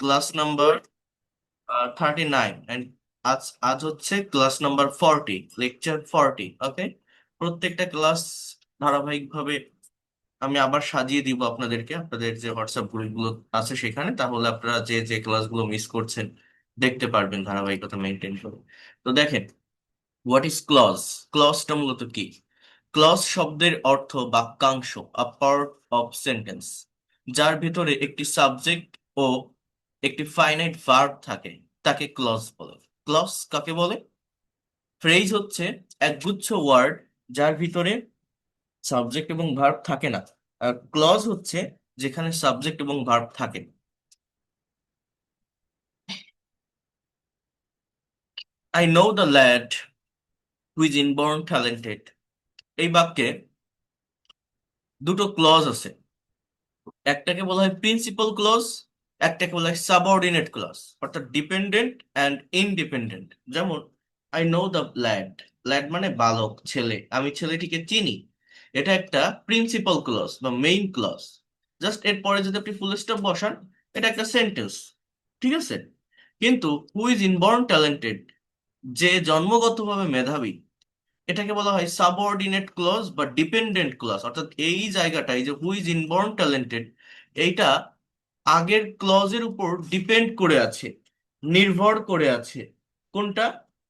Class number 39 and আজ আজ হচ্ছে ক্লাস নাম্বার 40, লেকচার 40। ওকে, প্রত্যেকটা ক্লাস ধারাবাহিকভাবে আমি আবার সাজিয়ে দিব আপনাদেরকে, আপনাদের যে হোয়াটসঅ্যাপ গ্রুপগুলো আছে সেখানে, তাহলে আপনারা যে যে ক্লাসগুলো মিস করছেন দেখতে পারবেন ধারাবাহিকতা মেনটেন করে। তো দেখেন, হোয়াট ইজ ক্লজ? ক্লজটা মূলত কি? ক্লজ শব্দের অর্থ বাক্যাংশ, আ পার্ট অফ সেন্টেন্স, যার ভিতরে একটি সাবজেক্ট ও একটি ফাইনাইট ভার্ব থাকে, তাকে ক্লজ বলে। ক্লজ কাকে বলে? ফ্রেজ হচ্ছে একগুচ্ছ ওয়ার্ড যার ভিতরে সাবজেক্ট এবং ভার্ব থাকে না। আর ক্লজ হচ্ছে যেখানে সাবজেক্ট এবং ভার্ব থাকে। I know the lad who is inborn talented, এই বাক্যে দুটো ক্লজ আছে। একটাকে বলা হয় প্রিন্সিপাল ক্লজ, একটাকে বলা হয় সাবঅর্ডিনেট ক্লজ, অর্থাৎ ডিপেন্ডেন্ট অ্যান্ড ইনডিপেন্ডেন্ট। যেমন I know the lad, lad মানে বালক, ছেলে, আমি ছেলেটিকে চিনি। এটা একটা প্রিন্সিপাল ক্লজ বা মেইন ক্লজ। জাস্ট এর পরে যদি আপনি ফুল স্টপ বসান, এটা একটা সেন্টেন্স। ঠিক আছে? কিন্তু হু ইজ ইনবর্ন ট্যালেন্টেড, যে জন্মগতভাবে মেধাবী, এটাকে বলা হয় সাবঅর্ডিনেট ক্লজ বা ডিপেন্ডেন্ট ক্লজ। অর্থাৎ এই জায়গাটাই যে হু ইজ ইনবর্ন ট্যালেন্টেড, এইটা আগের ক্লজের উপর ডিপেন্ড করে আছে, নির্ভর করে আছে। কোনটা?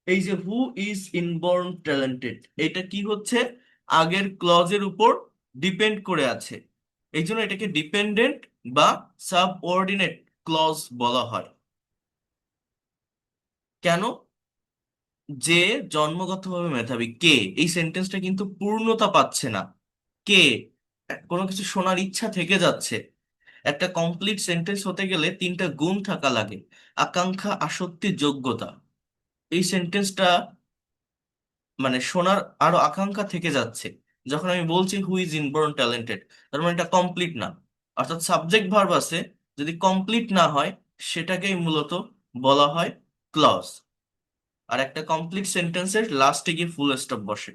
এই যে হু ইজ ইনবর্ন ট্যালেন্টেড, এটা কি হচ্ছে? আগের ক্লজের উপর ডিপেন্ড করে আছে। এই জন্য এটাকে ডিপেন্ডেন্ট বা সাবঅর্ডিনেট ক্লজ বলা হয়। কেন? যে জন্মগতভাবে মেধাবী, কে? এই সেন্টেন্সটা কিন্তু পূর্ণতা পাচ্ছে না। কে? কোনো কিছু শোনার ইচ্ছা থেকে যাচ্ছে। একটা কমপ্লিট সেন্টেন্স হতে গেলে তিনটা গুণ থাকা লাগে: আকাঙ্ক্ষা, আসক্তি, যোগ্যতা। এই সেন্টেন্সটা মানে শোনার আরো আকাঙ্ক্ষা থেকে যাচ্ছে। যখন আমি বলছি হু ইজ ইনবর্ন ট্যালেন্টেড, তার মানে এটা কমপ্লিট না। অর্থাৎ সাবজেক্ট ভার্ব আছে, যদি কমপ্লিট না হয় সেটাকেই মূলত বলা হয় ক্লজ। আর একটা কমপ্লিট সেন্টেন্সের লাস্টে গিয়ে ফুল স্টপ বসে।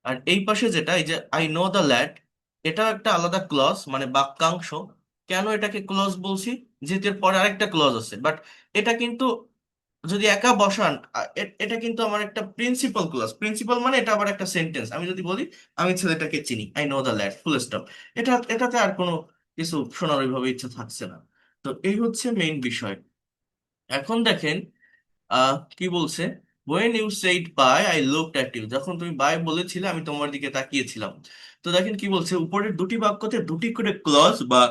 আর এই পাশে যেটা, এই যে আই নো দ্য ল্যাড, এটা একটা আলাদা ক্লজ, মানে বাক্যাংশ। কেন এটাকে ক্লজ বলছি? যেহেতু এর পরে আরেকটা ক্লজ আছে, বাট এটা কিন্তু যদি একা বসান, এটা কিন্তু আমার একটা প্রিন্সিপাল ক্লজ। প্রিন্সিপাল মানে এটা আবার একটা সেন্টেন্স। আমি যদি বলি আমি ছেলেটাকে চিনি, I know the lad, full stop, এটাতে আর কোনো কিছু শোনার ওইভাবে ইচ্ছা থাকছে না। তো এই হচ্ছে মেইন বিষয়। এখন দেখেন কি বলছে। when you said bye I looked at you, যখন তুমি বাই বলেছিলে আমি তোমার দিকে তাকিয়েছিলাম। তো দেখেন কি বলছে, উপরের দুটি বাক্যতে দুটি করে ক্লজ বা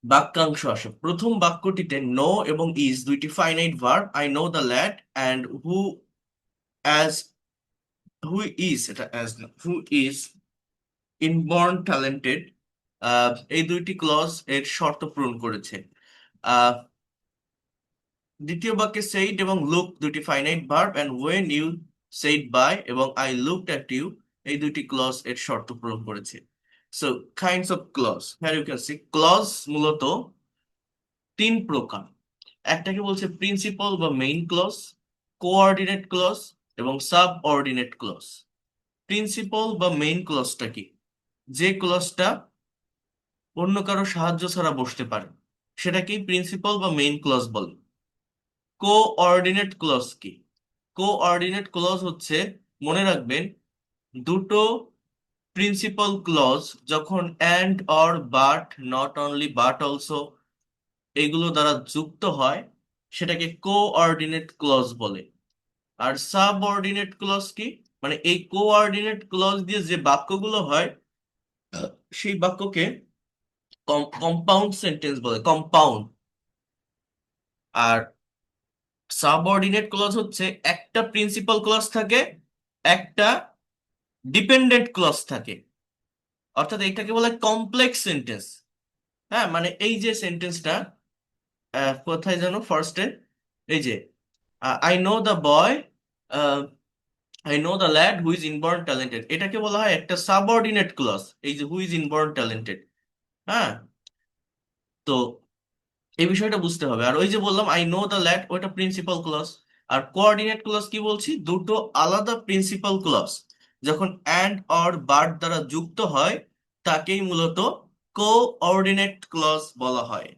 বাক্যাংশ আসে। প্রথম বাক্যটিতে নো এবং ইজ দুইটি finite verb, I know the lad and who as, who is, এটা অ্যাজ না, হু ইজ ইনবর্ন ট্যালেন্টেড, এই দুইটি ক্লজ এর শর্ত পূরণ করেছে। আহ দ্বিতীয় বাক্যে সেইড এবং লুক দুটি finite verb, and when you said bye এবং আই লুকড অ্যাট ইউ, এই দুটি ক্লজ এর শর্ত পূরণ করেছে। So kinds of clause, here you can see clause মূলত তিন প্রকার। একটাকে বলছে প্রিন্সিপাল বা মেইন ক্লজ, কোঅর্ডিনেট ক্লজ এবং সাবঅর্ডিনেট ক্লজ। প্রিন্সিপাল বা মেইন ক্লজটা কি? যে ক্লজটা অন্য কারো সাহায্য ছাড়া বসতে পারে, সেটাকেই প্রিন্সিপাল বা মেইন ক্লজ বলে। কোঅর্ডিনেট ক্লজ কি? কোঅর্ডিনেট ক্লজ হচ্ছে, মনে রাখবেন, দুটো প্রিন্সিপাল ক্লজ যখন and or but, not only but also, এগুলো দ্বারা যুক্ত হয়, সেটাকে কোঅর্ডিনেট ক্লজ বলে। আর সাবঅর্ডিনেট ক্লজ কি? মানে এই কোঅর্ডিনেট ক্লজ দিয়ে যে বাক্যগুলো হয়, সেই বাক্যকে কম্পাউন্ড সেন্টেন্স বলে, কম্পাউন্ড। আর সাবঅর্ডিনেট ক্লজ হচ্ছে একটা প্রিন্সিপাল ক্লজ থাকে, একটা ডিপেন্ডেন্ট ক্লজ থাকে। অর্থাৎ এটাকে বলে কমপ্লেক্স সেন্টেন্স। হ্যাঁ, মানে এই যে সেন্টেন্সটা কোথায় যেন ফার্স্টে, এই যে I know the boy, I know the lad who is inborn talented, এটাকে বলা হয় একটা সাবঅর্ডিনেট ক্লজ, এই যে হু ইজ ইনবর্ন ট্যালেন্টেড। হ্যাঁ, তো এই বিষয়টা বুঝতে হবে। আর ওই যে বললাম আই নো দ্য ল্যাড, ওইটা প্রিন্সিপাল ক্লজ। আর কোঅর্ডিনেট ক্লজ কি বলছি? দুটো আলাদা প্রিন্সিপাল ক্লজ যখন অ্যান্ড অর বাট দ্বারা যুক্ত হয়, তাকেই মূলত কোঅর্ডিনেট ক্লজ বলা হয়।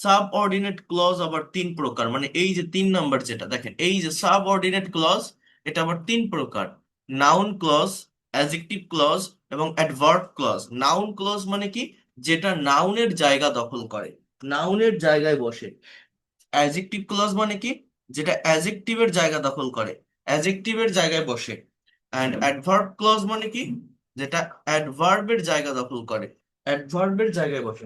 সাবঅর্ডিনেট ক্লজ আবার তিন প্রকার, মানে এই যে 3 নাম্বার যেটা দেখেন, এই যে সাবঅর্ডিনেট ক্লজ, এটা আবার 3 প্রকার: নাউন ক্লজ, অ্যাডজেক্টিভ ক্লজ এবং অ্যাডভার্ব ক্লজ। নাউন ক্লজ মানে কি? যেটা নাউনের জায়গা দখল করে, নাউনের জায়গায় বসে। অ্যাডজেক্টিভ ক্লজ মানে কি? যেটা অ্যাডজেক্টিভের জায়গা দখল করে, অ্যাডজেক্টিভের জায়গায় বসে। অ্যান্ড অ্যাডভার্ব ক্লজ মানে কি? যেটা অ্যাডভার্বের জায়গা দখল করে, অ্যাডভার্বের জায়গায় বসে।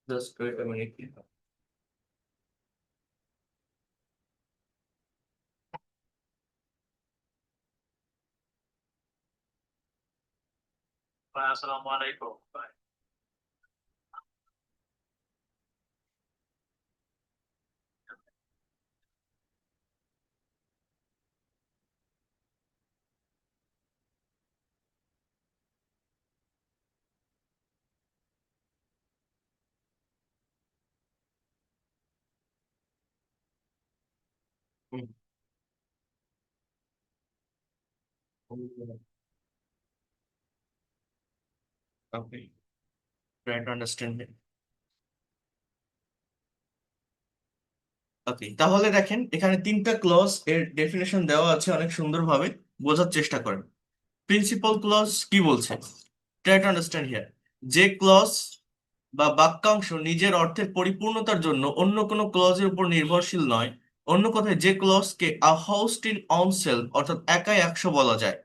Just wait a minute. আসসালামু আলাইকুম। Okay, try to understand it. ওকে, তাহলে দেখেন এখানে 3টা ক্লজ এর ডেফিনেশন দেওয়া আছে, অনেক সুন্দরভাবে বোঝার চেষ্টা করেন। প্রিন্সিপাল ক্লজ কি বলছে? Try to understand here. যে ক্লজ বা বাক্যাংশ নিজের অর্থের পরিপূর্ণতার জন্য অন্য কোনো ক্লজের উপর নির্ভরশীল নয়, অন্য কথায় যে ক্লজকে a host in own self, অর্থাৎ একাই 100 বলা যায়।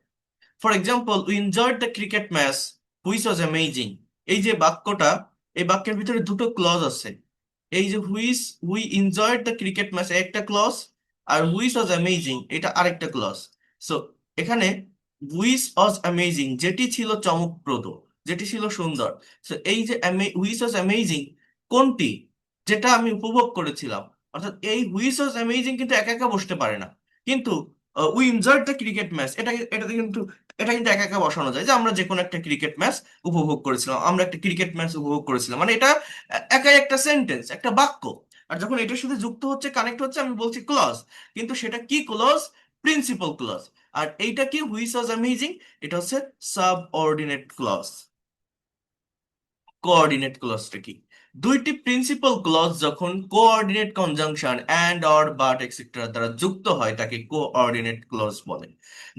For example, we enjoyed the cricket match which was amazing. এই যে বাক্যটা, এই বাক্যের ভিতরে 2টো ক্লজ আছে। এই যে we enjoyed the cricket match একটা ক্লজ, আর হুইচ ওয়াজ অ্যামেজিং এটা আরেকটা ক্লজ। সো এখানে হুইচ ওয়াজ অ্যামেজিং, যেটি ছিল চমকপ্রদ, যেটি ছিল সুন্দর। সো এই যে হুইচ ওয়াজ অ্যামেজিং কোনটি? যেটা আমি উপভোগ করেছিলাম। অর্থাৎ এই হুইচ ওয়াজ অ্যামেজিং কিন্তু একা একা বসতে পারে না, কিন্তু we enjoyed the cricket match এটাতে কিন্তু, এটা কিন্তু একা একা বসানো যায় যে আমরা যে কোনো একটা ক্রিকেট ম্যাচ উপভোগ করেছিলাম, আমরা একটা ক্রিকেট ম্যাচ উপভোগ করেছিলাম, মানে এটা একাই একটা সেন্টেন্স, একটা বাক্য। আর যখন এটার সাথে যুক্ত হচ্ছে, কানেক্ট হচ্ছে, আমি বলছি ক্লজ। কিন্তু সেটা কি ক্লজ? Principal clause. আর এইটা কি হুইচ ওয়াজ অ্যামেজিং? এটা হচ্ছে সাবঅর্ডিনেট ক্লজ। কোঅর্ডিনেট ক্লজটা কি? দুইটি প্রিন্সিপাল ক্লজ যখন coordinate conjunction and or but etcetera দ্বারা যুক্ত হয় তাকে কোঅর্ডিনেট ক্লজ বলে।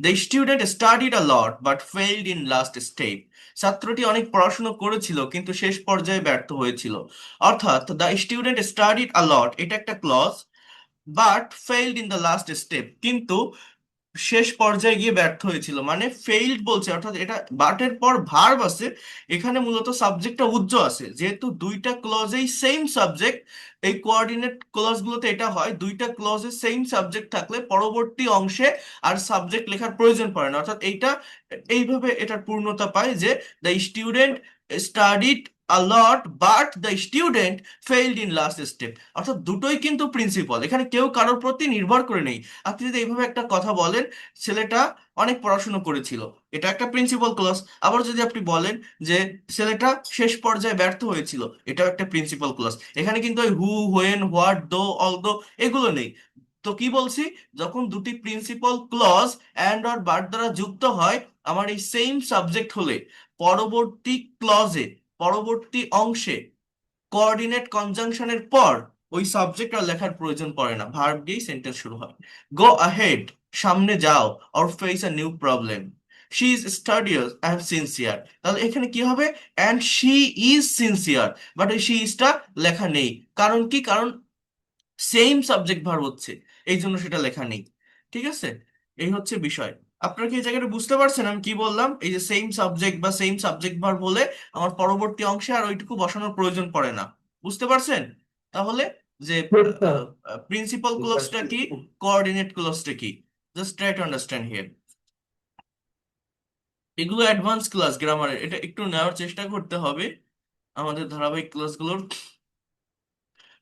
The student studied a lot but failed in last step. ছাত্রটি অনেক পড়াশোনা করেছিল কিন্তু শেষ পর্যায়ে ব্যর্থ হয়েছিল। অর্থাৎ the student studied a lot এটা একটা clause, but failed in the last step কিন্তু শেষ পর্যায়ে গিয়ে ব্যর্থ হয়েছিল, মানে ফেইল্ড বলছে, অর্থাৎ এটা বাটের পর ভার্ব আছে। এখানে মূলত সাবজেক্টটা উজ্জ আছে, যেহেতু দুইটা ক্লজেই সেম সাবজেক্ট। এই কোঅর্ডিনেট ক্লজ গুলোতে এটা হয়, দুইটা ক্লজে সেম সাবজেক্ট থাকলে পরবর্তী অংশে আর সাবজেক্ট লেখার প্রয়োজন পড়ে না। অর্থাৎ এইটা এইভাবে এটার পূর্ণতা পায় যে the student studied a lot but the student failed in last step. অর্থাৎ দুটোই কিন্তু প্রিন্সিপাল, এখানে কেউ কারোর প্রতি নির্ভর করে নেই। আপনি যদি এইভাবে একটা কথা বলেন, ছেলেটা অনেক পড়াশোনা করেছিল, এটা একটা প্রিন্সিপাল ক্লজ। আবার যদি আপনি বলেন যে ছেলেটা শেষ পর্যায়ে ব্যর্থ হয়েছিল, এটাও একটা প্রিন্সিপাল ক্লজ। এখানে কিন্তু ওই who, when, what, though, all though এগুলো নেই। তো কি বলছি? যখন দুটি principal clause and or but দ্বারা যুক্ত হয় আমার এই সেম সাবজেক্ট হলে, পরবর্তী ক্লজে, পরবর্তী অংশে কোঅর্ডিনেট কনজাংশনের পর ওই সাবজেক্ট আর লেখার প্রয়োজন পড়ে না, ভার্ব দিয়েই সেন্টেন্স শুরু হয়। গো আহেড, সামনে যাও। Or face a new problem. She is স্টাডিয়াস and sincere. তাহলে এখানে কি হবে? And she is sincere, but ওই শি ইজটা লেখা নেই। কারণ কি? কারণ সেম সাবজেক্ট ভার্ব হচ্ছে, এই জন্য সেটা লেখা নেই। ঠিক আছে, এই হচ্ছে বিষয়। আপনারা কি এই জায়গাটা বুঝতে পারছেন আমি কি বললাম? এই যে সেম সাবজেক্ট বা সেম সাবজেক্ট ভার্ব হলে আমার পরবর্তী অংশে আর ওইটুকু বসানোর প্রয়োজন পড়ে না। বুঝতে পারছেন? তাহলে যে প্রিন্সিপাল ক্লজটা কি, কোঅর্ডিনেট ক্লজটা কি, just try to understand here. এগুলো অ্যাডভান্স ক্লাস গ্রামারের, এটা একটু নেওয়ার চেষ্টা করতে হবে আমাদের ধারাবাহিক ক্লাসগুলোর।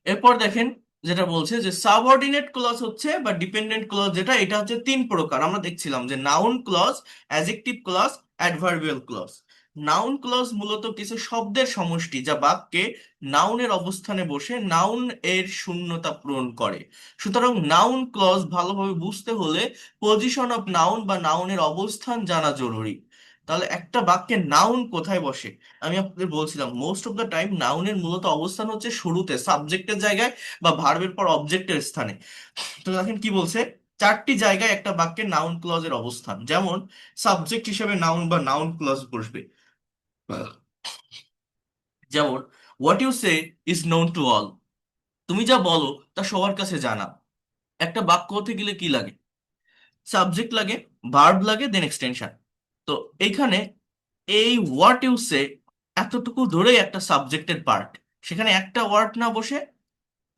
এরপর দেখেন, যেটা বলছে যে সাবঅর্ডিনেট ক্লজ হচ্ছে বা ডিপেন্ডেন্ট ক্লজ যেটা, এটা হচ্ছে 3 প্রকার। আমরা দেখছিলাম যে noun clause, adjective clause, adverbial clause. Noun clause মূলত কিছু শব্দের সমষ্টি যা বাক্যে নাউনের অবস্থানে বসে নাউন এর শূন্যতা পূরণ করে। সুতরাং নাউন ক্লজ ভালোভাবে বুঝতে হলে পজিশন অফ নাউন বা নাউনের অবস্থান জানা জরুরি। তাহলে একটা বাক্যে নাউন কোথায় বসে? আমি আপনাদের বলছিলাম মোস্ট অফ দ্য টাইম নাউনের মূলত অবস্থান হচ্ছে শুরুতে সাবজেক্টের জায়গায় বা ভার্বের পর অবজেক্টের স্থানে। তো দেখেন কি বলছে, চারটি জায়গায় একটা বাক্যে নাউন ক্লজের অবস্থান। যেমন সাবজেক্ট হিসেবে নাউন বা নাউন ক্লজ বসবে। যেমন what you say is known to all, তুমি যা বলো তা সবার কাছে জানা। একটা বাক্য হতে গেলে কি লাগে? সাবজেক্ট লাগে, ভার্ব লাগে, দেন এক্সটেনশন। তো এইখানে এই হোয়াট ইউ সে এতটুকু ধরেই একটা সাবজেক্টের পার্ট। সেখানে একটা ওয়ার্ড না বসে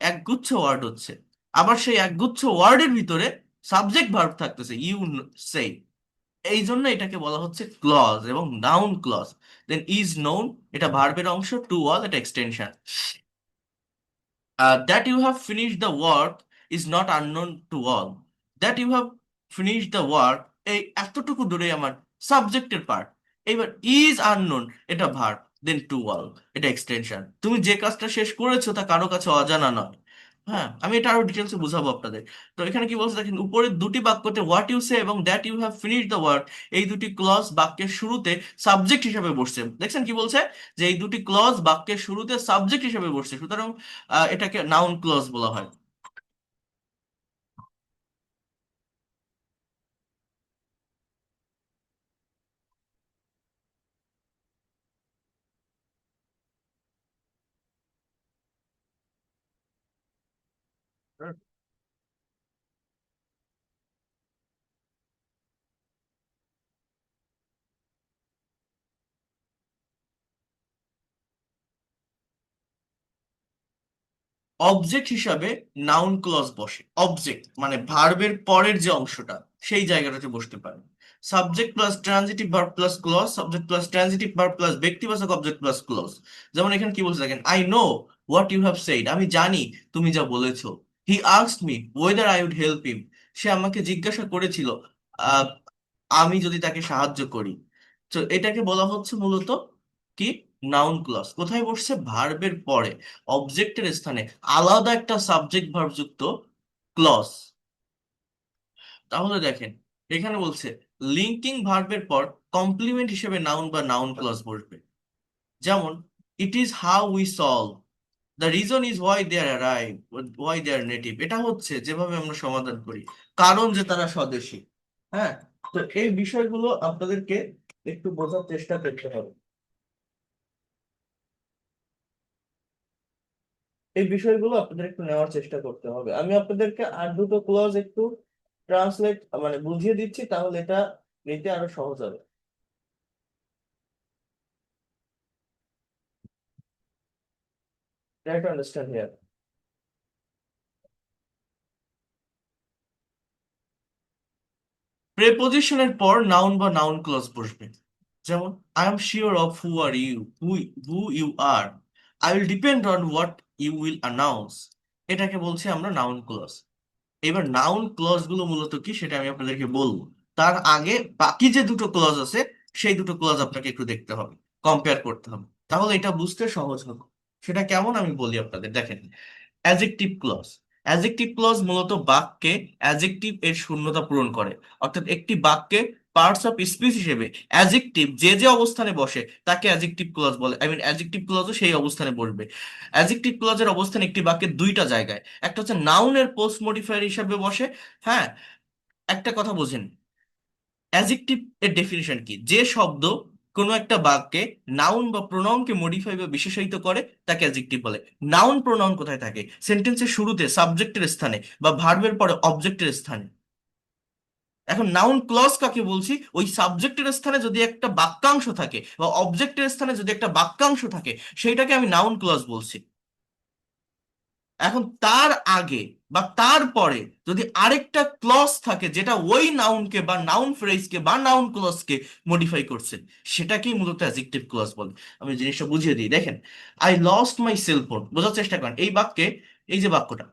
একগুচ্ছ ওয়ার্ড হচ্ছে। আবার সেই একগুচ্ছ ওয়ার্ডের ভিতরে সাবজেক্ট ভার্ব থাকতেছে, ইউ সে। এই জন্য এটাকে বলা হচ্ছে ক্লজ এবং noun clause. Then is known, এটা ভার্বের অংশ, টু অল এটা extension. That you have finished the work is not unknown to all. That you have finished the work, এই এতটুকু দূরে আমার সাবজেক্টের পার্ট। এবার ইজ আননোন এটা ভার্ব, দেন টু অল এটা এক্সটেনশন। তুমি যে কাজটা শেষ করেছো তা কারো কাছে অজানা নয়। হ্যাঁ, আমি এটা আরো ডিটেলসে বুঝাবো আপনাদের। তো এখানে কি বলছে দেখেন, উপরের দুটি বাক্যতে হোয়াট ইউ সে এবং that you have finished the work, এই দুটি ক্লজ বাক্যের শুরুতে সাবজেক্ট হিসেবে বসছে। দেখছেন কি বলছে, যে এই দুটি ক্লজ বাক্যের শুরুতে সাবজেক্ট হিসেবে বসছে, সুতরাং এটাকে নাউন ক্লজ বলা হয়। অবজেক্ট হিসাবে নাউন ক্লজ বসে। অবজেক্ট মানে ভার্বের পরের যে অংশটা, সেই জায়গাটাতে বসতে পারে। Subject plus transitive verb plus clause, subject plus transitive verb plus ব্যক্তিবাচক অবজেক্ট প্লাস ক্লজ। যেমন এখানে কি বলছে দেখেন, I know what you have said, আমি জানি তুমি যা বলেছো। He asked me whether I would help him, সে আমাকে জিজ্ঞাসা করেছিল আহ, আমি যদি তাকে সাহায্য করি। তো এটাকে বলা হচ্ছে মূলত কি, নাউন ক্লজ। কোথায় বসছে? ভার্বের পরে অবজেক্টের স্থানে আলাদা একটা সাবজেক্ট ভার্ব যুক্ত ক্লজ। তাহলে দেখেন এখানে বলছে লিঙ্কিং ভার্বের পর কমপ্লিমেন্ট হিসেবে নাউন বা নাউন ক্লজ বসবে। যেমন it is how we solve, the reason is why they are arrive, why they are native, এটা হচ্ছে যেভাবে আমরা সমাধান করি, কারণ যে তারা স্বদেশী। হ্যাঁ, তো এই বিষয়গুলো আপনাদেরকে একটু বোঝার চেষ্টা করতে হবে। এই বিষয়গুলো আপনাদের একটু নেওয়ার চেষ্টা করতে হবে। আমি আপনাদেরকে আর দুটো ক্লজ একটু ট্রান্সলেট মানে বুঝিয়ে দিচ্ছি, তাহলে এটা নিতে আরো সহজ হবে। Try to understand here. প্রেপোজিশনের পর নাউন বা নাউন ক্লজ বসবে। যেমন I am sure of who are you, who you are, I will depend on what you will announce, এটাকে বলছি আমরা নাউন ক্লজ। এবার নাউন ক্লজ গুলো মূলত কি সেটা আমি আপনাদেরকে বলবো। তার আগে বাকি যে দুটো ক্লজ আছে, সেই দুটো ক্লজ আপনাকে একটু দেখতে হবে, কম্পেয়ার করতে হবে, তাহলে এটা বুঝতে সহজ হবে। সেটা কেমন আমি বলি আপনাদের, দেখেন। অ্যাজেক্টিভ ক্লজ, অ্যাজেক্টিভ ক্লজ মূলত বাক্যে অ্যাজেক্টিভ এর শূন্যতা পূরণ করে। অর্থাৎ একটি বাক্যে পার্টস অফ স্পিচ হিসেবে অ্যাজেক্টিভ যে যে অবস্থানে বসে তাকে অ্যাজেক্টিভ ক্লজ বলে। আই মিন অ্যাজেক্টিভ ক্লজও সেই অবস্থানে বসবে। অ্যাজেক্টিভ ক্লজের অবস্থান একটি বাক্যের দুইটা জায়গায়, একটা হচ্ছে নাউনের পোস্ট মডিফায়ার হিসেবে বসে। হ্যাঁ, একটা কথা বোঝেন, অ্যাজেক্টিভ এর ডেফিনিশন কি? যে শব্দ কোনো একটা বাক্যে নাউন বা প্রোনাউনকে মডিফাই বা বিশেষায়িত করে তাকে অ্যাজেক্টিভ বলে। নাউন প্রোনাউন কোথায় থাকে? সেন্টেন্সের শুরুতে সাবজেক্টের স্থানে বা ভার্বের পরে অবজেক্টের স্থানে। এখন নাউন ক্লজ কাকে বলছি? ওই সাবজেক্টের স্থানে যদি একটা বাক্যাংশ থাকে বা অবজেক্টের স্থানে যদি একটা বাক্যাংশ থাকে, সেইটাকে আমি নাউন ক্লজ বলছি। এখন তার আগে বা তারপরে যদি আরেকটা ক্লজ থাকে যেটা ওই নাউনকে বা নাউন ফ্রেজকে বা নাউন ক্লজকে মডিফাই করছে, সেটাকেই মূলত অ্যাডজেক্টিভ ক্লজ বলে। আমি জিনিসটা বুঝিয়ে দিই, দেখেন। আই লস্ট মাই সেলফোন, বোঝার চেষ্টা করেন এই বাক্যে। এই যে বাক্যটা,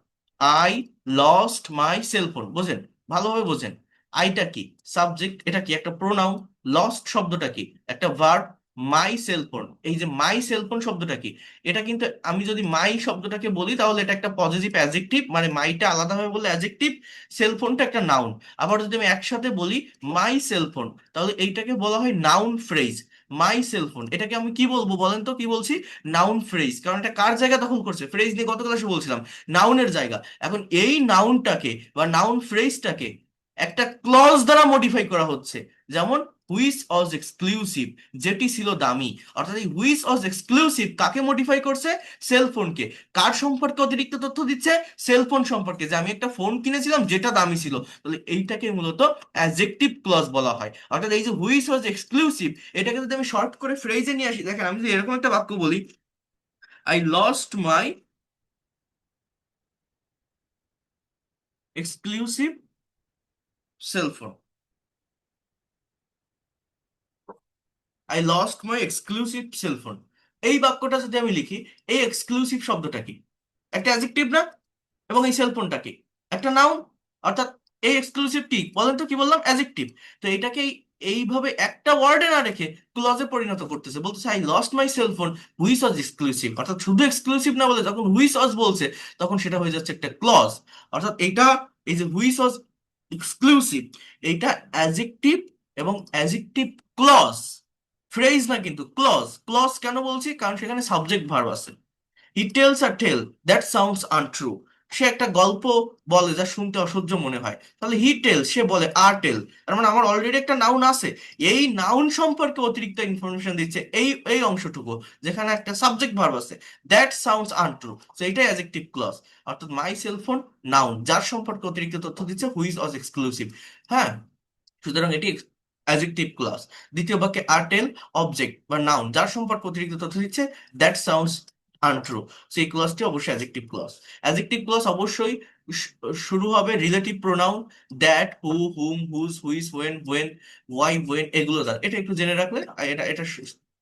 আই লস্ট মাই সেলফোন, বোঝেন, ভালোভাবে বোঝেন। আইটা কি? সাবজেক্ট, এটা কি একটা প্রোনাউন। লস্ট শব্দটা কি? একটা ভার্ব। মাই সেলফোন, এই যে মাই সেলফোন শব্দটা কি, এটা কিন্তু আমি যদি মাই শব্দটাকে বলি তাহলে এটা একটা পজিটিভ অ্যাডজেক্টিভ, মানে মাইটা আলাদাভাবে বললে অ্যাডজেক্টিভ, সেলফোনটা একটা নাউন। আবার যদি আমি একসাথে বলি মাই সেলফোন, তাহলে এইটাকে বলা হয় নাউন ফ্রেজ। মাই সেলফোন, এটাকে আমি কি বলবো বলেন তো, কি বলছি? নাউন ফ্রেজ, কারণ এটা কার জায়গা দখল করছে? ফ্রেজ নিয়ে গত ক্লাসে বলছিলাম, নাউনের জায়গা। এখন এই নাউনটাকে বা নাউন ফ্রেজটাকে একটা ক্লজ দ্বারা মডিফাই করা হচ্ছে, যেমন হুইচ অজ এক্সক্লুসিভ, যেটি ছিল দামি। অর্থাৎ এই হুইচ অজ এক্সক্লুসিভ কাকে মডিফাই করছে? সেলফোনকে। কার সম্পর্কে অতিরিক্ত তথ্য দিচ্ছে? সেলফোন সম্পর্কে, যে আমি একটা ফোন কিনেছিলাম যেটা দামি ছিল। তাহলে এইটাকে মূলত অ্যাডজেক্টিভ ক্লজ বলা হয়। অর্থাৎ এই যে হুইচ ওয়াজ এক্সক্লুসিভ, এটাকে যদি আমি শর্ট করে ফ্রেজে নিয়ে আসি, দেখেন আমি যদি এরকম একটা বাক্য বলি, I lost my exclusive cellphone, I lost my exclusive cellphone. এই বাক্যটা যদি আমি লিখি, এই এক্সক্লুসিভ শব্দটা কি? একটা অ্যাডজেক্টিভ না? এবং এই সেলফোনটা কি? একটা নাউন। অর্থাৎ এই এক্সক্লুসিভ কি বলেন তো, কি বললাম? অ্যাডজেক্টিভ। তো এটাকে এইভাবে একটা ওয়ার্ডে না রেখে ক্লজে পরিণত করতেছে, বলতেছে I lost my cellphone which was exclusive. অর্থাৎ শুধু এক্সক্লুসিভ না বলে যখন হুইচ ওয়াজ বলছে, তখন সেটা হয়ে যাচ্ছে একটা ক্লজ। অর্থাৎ এইটা, এই যে হুইচ ওয়াজ এক্সক্লুসিভ, এইটা অ্যাডজেক্টিভ এবং অ্যাডজেক্টিভ ক্লজ, ফ্রেজ না কিন্তু ক্লজ। ক্লজ কেন বলছি? কারণ সেখানে সাবজেক্ট ভার্ব আছে। He tells a tale that sounds untrue, সে একটা গল্প বলে যা শুনতে অসহ্য মনে হয়। তাহলে হি টেল, সে বলে, আর টেল, তার মানে আমার অলরেডি একটা নাউন আছে। এই নাউন সম্পর্কে অতিরিক্ত ইনফরমেশন দিচ্ছে এই এই অংশটুকু, যেখানে একটা সাবজেক্ট ভার্ব আছে, দ্যাট সাউন্ডস আনট্রু। তো এটাই অ্যাডজেক্টিভ ক্লজ। অর্থাৎ মাই সেলফোন নাউন, যার সম্পর্কে অতিরিক্ত তথ্য দিচ্ছে, হুইজ অজ এক্সক্লুসিভ। হ্যাঁ, সুতরাং এটি অ্যাডজেক্টিভ ক্লজ। দ্বিতীয় বাক্যে আর্টেল অবজেক্ট বা নাউন, যার সম্পর্কে অতিরিক্ত তথ্য দিচ্ছে, দ্যাট সাউন্ডস আনট্রু। সেই ক্লজটি অবশ্যই অ্যাডজেক্টিভ ক্লজ। অ্যাডজেক্টিভ ক্লজ অবশ্যই শুরু হবে relative pronoun, that, who, whom, whose, which, when, why, when, এগুলো দ্বারা। এটা একটু জেনে রাখলে এটা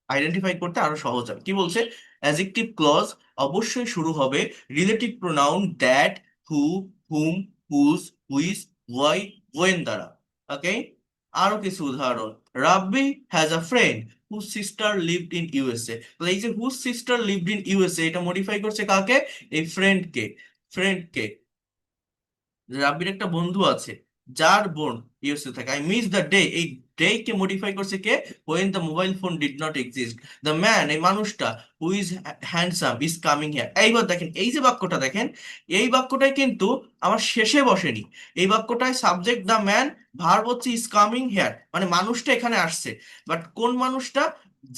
আইডেন্টিফাই করতে আরো সহজ হবে। কি বলছে? অ্যাডজেক্টিভ ক্লজ অবশ্যই শুরু হবে relative pronoun that, who, whom, whose, which, why, when দ্বারা। ওকে, আরো কিছু উদাহরণ। Rabbi has a friend whose sister lived in USA. তাহলে এই যে whose sister lived in USA, এটা মডিফাই করছে কাকে? এই ফ্রেন্ডকে। ফ্রেন্ডকে, রাব্বির একটা বন্ধু আছে যার বোন ইউএসএ থাকে। আই মিস দ্য ডে, এই ডে কে মডিফাই করছে কে? When the mobile phone did not exist. The man, এই মানুষটা, who is handsome is coming here. এইবার দেখেন এই যে বাক্যটা দেখেন, এই বাক্যটাই কিন্তু আমার শেষে বসেনি। এই বাক্যটায় সাবজেক্ট দ্য ম্যান, ভার্ব হচ্ছে ইজ কামিং হিয়ার, মানে মানুষটা এখানে আসছে। বাট কোন মানুষটা?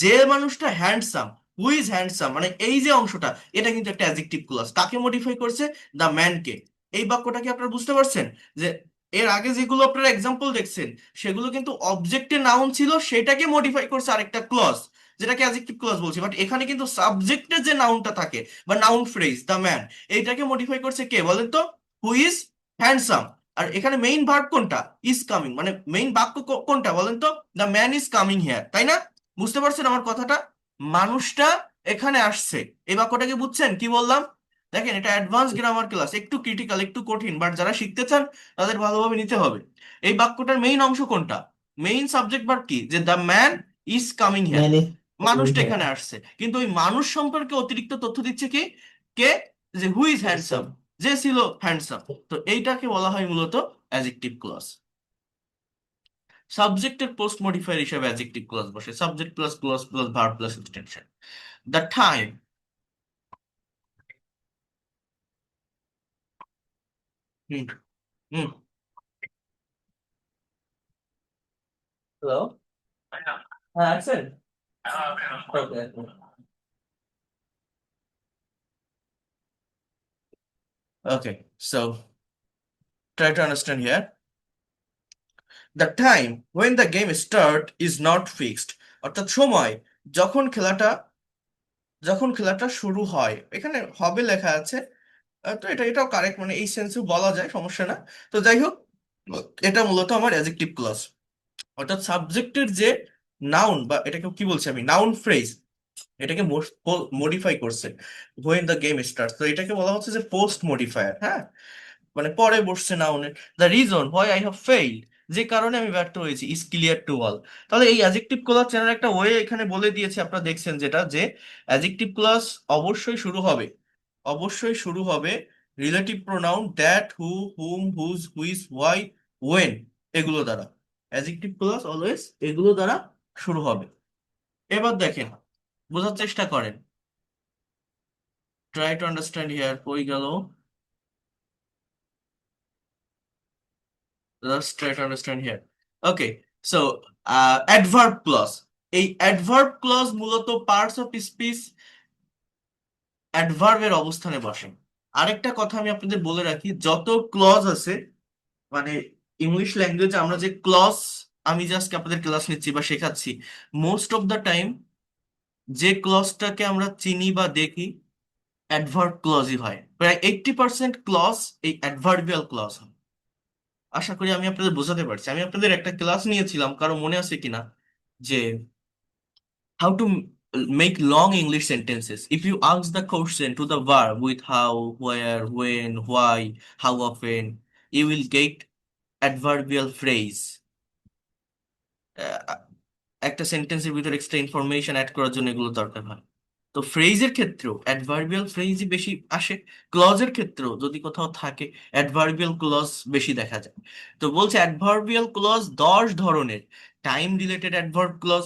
যে মানুষটা হ্যান্ডসাম, হু ইজ হ্যান্ডসাম, মানে এই যে অংশটা, এটা কিন্তু একটা অ্যাডজেক্টিভ ক্লজ। কাকে মডিফাই করছে? দ্য ম্যানকে। এই বাক্যটা কি আপনারা বুঝতে পারছেন? যে এর আগে যেগুলো আপনারা এক্সাম্পল দেখছেন, সেগুলো কিন্তু অবজেক্টে নাউন ছিল, সেটাকে মডিফাই করছে আরেকটা ক্লজ, যেটাকে অ্যাডজেক্টিভ ক্লজ বলছি। বাট এখানে কিন্তু সাবজেক্টে যে নাউনটা থাকে বা নাউন ফ্রেজ দ্য ম্যান, এইটাকে মডিফাই করছে কে বলেন তো? Who is handsome. আর এখানে মেইন ভার্ব কোনটা? ইজ কামিং, মানে মেইন বাক্য কোনটা বলেন তো? The man is coming here, তাই না? বুঝতে পারছেন আমার কথাটা? মানুষটা এখানে আসছে। এই বাক্যটাকে বুঝছেন কি বললাম? দেখেন, এটা অ্যাডভান্স গ্রামার ক্লাস, একটু ক্রিটিক্যাল, একটু কঠিন, বাট যারা শিখতে চান তাদের ভালোভাবে নিতে হবে। এই বাক্যটার মেইন অংশ কোনটা? মেইন সাবজেক্ট ভার্ব কি? যে the man is coming here, man is coming মানুষটা হিয়ার। এখানে আসছে। কিন্তু ওই মানুষ সম্পর্কে অতিরিক্ত তথ্য দিচ্ছে কি? কে? যে হু ইজ হ্যান্ডসাম, যে ছিল হ্যান্ডসাম। তো এইটাকে বলা হয় মূলত অ্যাডজেক্টিভ ক্লজ। সাবজেক্টের পোস্ট মডিফায়ার হিসেবে অ্যাডজেক্টিভ ক্লজ বসে, subject plus clause plus verb plus extension. The time, hmm hmm, hello, হ্যাঁ আছেন? ওকে, okay, so try to understand here. The time when the game start is not fixed. অর্থাৎ সময় যখন খেলাটা যখন খেলাটা শুরু হয়, এখানে হবে লেখা আছে। তো এটাও কারেক্ট, মানে এই সেন্সে বলা যায়, সমস্যা না। তো যাই হোক, এটা মূলত আমার অ্যাডজেক্টিভ ক্লজ। অর্থাৎ সাবজেক্টের যে নাউন, বা এটাকে কি বলছি আমি, নাউন ফ্রেজ, এটাকে মডিফাই করছে হোয়েন দ্য গেম স্টার্ট। তো এটাকে বলা হচ্ছে যে পোস্ট মডিফায়ার। হ্যাঁ, মানে পরে বসছে নাউনের। The reason why I have failed, যে কারণে আমি ব্যর্থ হয়েছি, ইজ ক্লিয়ার টু অল। তাহলে এই অ্যাজেক্টিভ ক্লজ চেনার একটা ওয়ে এখানে বলে দিয়েছে, আপনারা দেখছেন যেটা, যে অ্যাজেক্টিভ ক্লজ অবশ্যই শুরু হবে, অবশ্যই শুরু হবে relative pronoun that, who, whom, whose, which, why, when, এগুলো দ্বারা। অ্যাজেক্টিভ ক্লজ অলওয়েজ এগুলো দ্বারা শুরু হবে। এবার দেখেন, বোঝার চেষ্টা করেন, ট্রাই টু আন্ডারস্ট্যান্ড হিয়ার, কই গেল, let's try to understand here. Okay, so adverb clause, এই adverb clause মূলত পার্টস অফ স্পিচ অ্যাডভার্বের অবস্থানে বসে। আরেকটা কথা আমি আপনাদের বলে রাখি, যত ক্লজ আছে, মানে ইংলিশ ল্যাঙ্গুয়েজে আমরা যে ক্লজ, আমি জাস্ট আপনাদের ক্লাস নিচ্ছি বা শেখাচ্ছি, মোস্ট অফ দ্য টাইম যে ক্লজটাকে আমরা চিনি বা দেখি অ্যাডভার্ব ক্লজই হয়, প্রায় 80% ক্লজ এই অ্যাডভার্বিয়াল ক্লজ হয়। আশা করি আমি আপনাদের বোঝাতে পারছি। আমি আপনাদের একটা ক্লাস নিয়েছিলাম, কারো মনে আছে কিনা, যে how to make long English sentences. If you ask the question to the verb with how, where, when, why, how often, you will get adverbial phrase. আহ, একটা সেন্টেন্সের ভিতর এক্সট্রা ইনফরমেশন অ্যাড করার জন্য এগুলো দরকার হয়। তো ফ্রেজের ক্ষেত্রেও অ্যাডভার্বিয়াল ফ্রেজই বেশি আসে, ক্লজের ক্ষেত্রেও যদি কোথাও থাকে অ্যাডভার্বিয়াল ক্লজ বেশি দেখা যায়। তো বলছে অ্যাডভার্বিয়াল ক্লজ 10 ধরনের: time related adverb clause,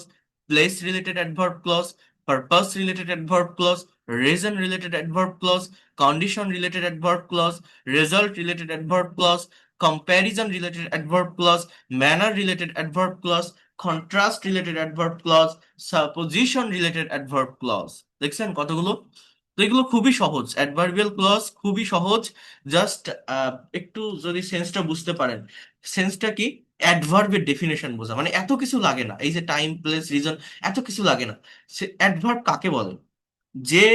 place related adverb clause, purpose related adverb clause, reason related adverb clause, condition related adverb clause, result related adverb clause, comparison related adverb clause, manner related adverb clause, contrast related adverb clause, supposition related adverb clause. দেখছেন কতগুলো? তো এগুলো খুবই সহজ, adverbial clause খুবই সহজ। Just একটু যদি সেন্সটা বুঝতে পারেন, সেন্সটা কি, অ্যাডভার্বের ডেফিনেশন বোঝা, মানে এত কিছু লাগে না, এই যে টাইম, প্লেস, রিজন, এত কিছু লাগে না। সে অ্যাডভার্ব কাকে বলে? যে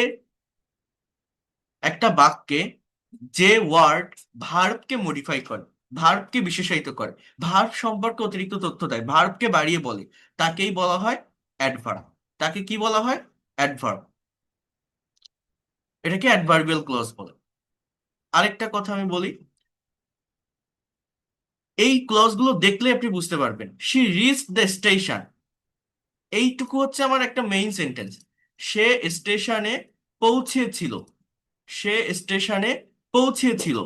একটা বাক্যে যে ওয়ার্ড ভার্বকে মডিফাই করে, ভার্বকে বিশেষায়িত করে, ভার্ব সম্পর্কে অতিরিক্ত তথ্য দেয়, ভার্বকে বাড়িয়ে বলে, তাকেই বলা হয় অ্যাডভার্ব। তাকে কি বলা হয়? অ্যাডভার্ব। এটাকে অ্যাডভার্বিয়াল ক্লজ বলে। আরেকটা কথা আমি বলি, এই ক্লজগুলো দেখলে আপনি বুঝতে পারবেন। শি রিচড দ্য স্টেশন, এইটুকু হচ্ছে আমার একটা মেইন সেন্টেন্স। সে স্টেশনে পৌঁছেছিল, সে স্টেশনে পৌঁছেছিল।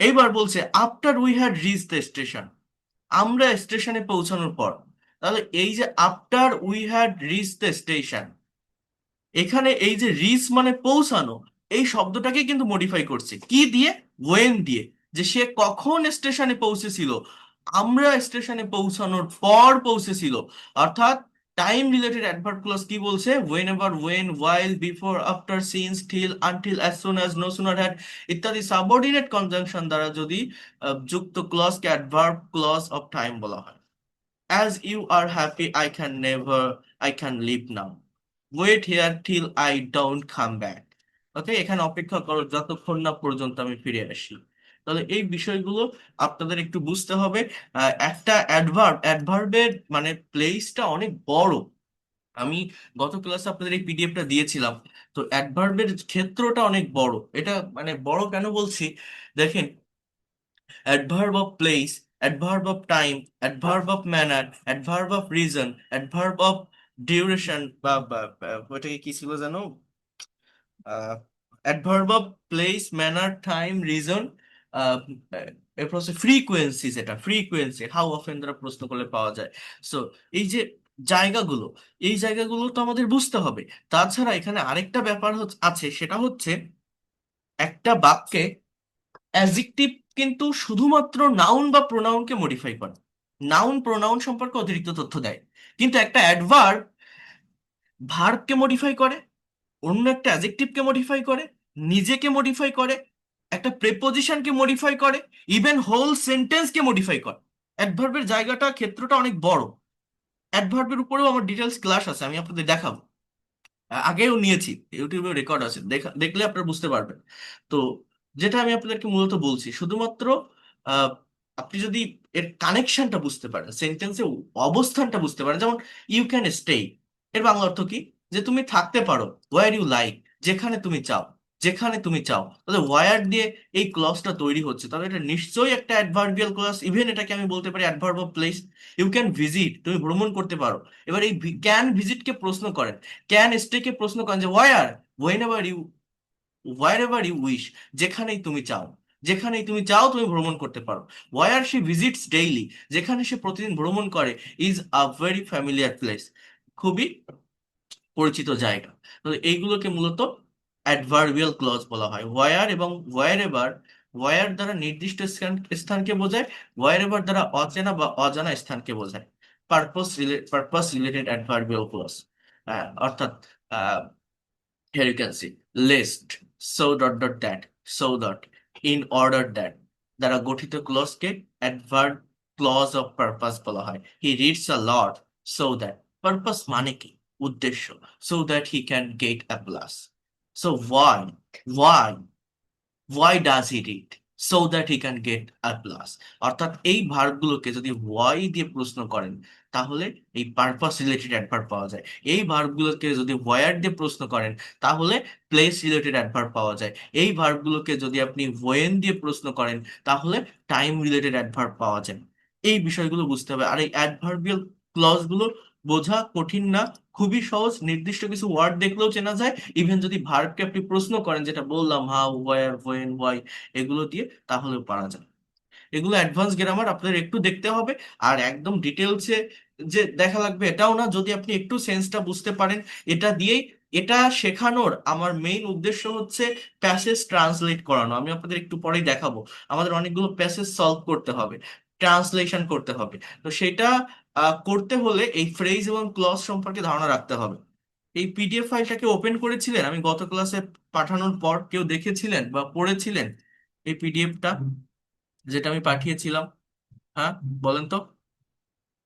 এইবার বলছে after we had reach the station, আমরা স্টেশনে পৌঁছানোর পর। তাহলে এই যে after we had reach the station, এখানে এই যে রিচ মানে পৌঁছানো, এই শব্দটাকে কিন্তু মডিফাই করছে কি দিয়ে? ওয়েন দিয়ে। যে সে কখন স্টেশনে পৌঁছেছিল? আমরা স্টেশনে পৌঁছানোর পর পৌঁছেছিল। অর্থাৎ টাইম রিলেটেড অ্যাডভার্ব ক্লজ কি বলছে? Whenever, when, while, before, after, since, till, until, as soon as, no sooner had ইত্যাদি সাবঅর্ডিনেট কনজাংশন দ্বারা যদি যুক্ত ক্লজকে অ্যাডভার্ব ক্লজ অফ টাইম বলা হয়। As you are happy, I can never, I can leave now. Wait here till I don't come back. ওকে, এখানে অপেক্ষা করো যতক্ষণ না পর্যন্ত আমি ফিরে আসি। তাহলে এই বিষয়গুলো আপনাদের একটু বুঝতে হবে। একটা অ্যাডভার্ব, অ্যাডভার্বের মানে প্লেসটা অনেক বড়। আমি গত ক্লাসে আপনাদের এই পিডিএফটা দিয়েছিলাম। তো অ্যাডভার্বের ক্ষেত্রটা অনেক বড়। এটা মানে বড় কেন বলছি, দেখেন, adverb of place, adverb of time, adverb of manner, adverb of reason, adverb of duration, ওটাকে কি ছিল জানো, adverb of place, manner, time, reason, আহ, এরপর হচ্ছে ফ্রিকোয়েন্সি, যেটা ফ্রিকোয়েন্সি হাউ অফেন দ্বারা প্রশ্ন করলে পাওয়া যায়। সো এই যে জায়গাগুলো, এই জায়গাগুলো তো আমাদের বুঝতে হবে। তাছাড়া এখানে আরেকটা ব্যাপার আছে, সেটা হচ্ছে একটা বাক্যে অ্যাডজেক্টিভ কিন্তু শুধুমাত্র নাউন বা প্রোনাউনকে মডিফাই করে, নাউন প্রোনাউন সম্পর্কে অতিরিক্ত তথ্য দেয়। কিন্তু একটা অ্যাডভার্ব ভার্বকে মডিফাই করে, অন্য একটা অ্যাডজেক্টিভকে মডিফাই করে, নিজেকে মডিফাই করে, একটা প্রেপোজিশনকে মডিফাই করে, ইভেন হোল সেন্টেন্সকে মডিফাই করে। অ্যাডভার্বের জায়গাটা, ক্ষেত্রটা অনেক বড়। অ্যাডভার্বের উপরেও আমার ডিটেলস ক্লাস আছে, আমি আপনাদের দেখাবো। আগেও নিয়েছি, ইউটিউবে রেকর্ড আছে, দেখলে আপনারা বুঝতে পারবেন। তো যেটা আমি আপনাদেরকে মূলত বলছি, শুধুমাত্র আহ, আপনি যদি এর কানেকশনটা বুঝতে পারেন, সেন্টেন্সে অবস্থানটা বুঝতে পারেন, যেমন ইউ ক্যান স্টে, এর বাংলা অর্থ কি? যে তুমি থাকতে পারো, ওয়ার ইউ লাইক, যেখানে তুমি চাও। যেখানে তুমি চাও। তাহলে ওয়ার দিয়ে এই ক্লজটা তৈরি হচ্ছে, তাহলে এটা নিশ্চয়ই একটা অ্যাডভার্বিয়াল ক্লজ। ইভেন এটাকে আমি বলতে পারি adverb of place. You can visit, তুমি ভ্রমণ করতে পারো। এবার এই ক্যান ভিজিটকে প্রশ্ন করেন, ক্যান স্টেকে প্রশ্ন করেন যে where, wherever you wish, যেখানেই তুমি চাও। যেখানেই তুমি চাও তুমি ভ্রমণ করতে পারো। ওয়ার শি ভিজিটস ডেইলি, যেখানে সে প্রতিদিন ভ্রমণ করে, is a very familiar place, খুবই পরিচিত জায়গা। তো এইগুলোকে মূলত অ্যাডভার্বিয়াল ক্লজ বলা হয়। ওয়ার এবং ওয়ার এভার, ওয়ার দ্বারা নির্দিষ্ট স্থানকে বোঝায়, ওয়ার এভার দ্বারা অচেনা বা অজানা স্থানকে বোঝায়। পারপাস রিলেটেড অ্যাডভার্বিয়াল ক্লজ, অর্থাৎ here you can see list, so dot dot that, so dot, in order that দ্বারা গঠিত ক্লজকে অ্যাডভার্ব ক্লজ অফ পারপাস বলা হয়। He reads a lot, so that, purpose মানে কি, উদ্দেশ্য, so that he can get a plus. So why why does he read, so that he can get a plus। অর্থাৎ এই ভার্বগুলোকে যদি why দিয়ে প্রশ্ন করেন, তাহলে এই পারপাস রিলেটেড অ্যাডভার্ব পাওয়া যায়। এই ভার্বগুলোকে যদি where দিয়ে প্রশ্ন করেন, তাহলে প্লেস রিলেটেড অ্যাডভার্ব পাওয়া যায়। এই ভার্বগুলোকে যদি আপনি when দিয়ে প্রশ্ন করেন, তাহলে টাইম রিলেটেড অ্যাডভার্ব পাওয়া যায়। এই বিষয়গুলো বুঝতে হবে। আর এই অ্যাডভার্বিয়াল ক্লজ গুলো বোঝা কঠিন না, খুবই সহজ। নির্দিষ্ট কিছু ওয়ার্ড দেখলেও চেনা যায়। ইভেন যদি ভার্বকে আপনি প্রশ্ন করেন, যেটা বললাম হাউ, হোয়ার, হোয়েন, হোয়াই, এগুলো দিয়ে, তাহলেও পারা যায়। এগুলো অ্যাডভান্স গ্রামার আপনাদের একটু দেখতে হবে। আর একদম ডিটেলসে যে দেখা লাগবে এটাও না, যদি আপনি একটু সেন্সটা বুঝতে পারেন এটা দিয়েই। এটা শেখানোর আমার মেইন উদ্দেশ্য হচ্ছে প্যাসেজ ট্রান্সলেট করানো। আমি আপনাদের একটু পরেই দেখাবো। আমাদের অনেকগুলো প্যাসেজ সলভ করতে হবে, ট্রান্সলেশন করতে হবে। তো সেটা করতে হলে এই ফ্রেজ এবং ক্লজ সম্পর্কে ধারণা রাখতে হবে। এই পিডিএফ ফাইলটাকে ওপেন করেছিলেন আমি গত ক্লাসে পাঠানোর পর, কেউ দেখেছিলেন বা পড়েছিলেন এই পিডিএফটা যেটা আমি পাঠিয়েছিলাম? হ্যাঁ, বলেন তো,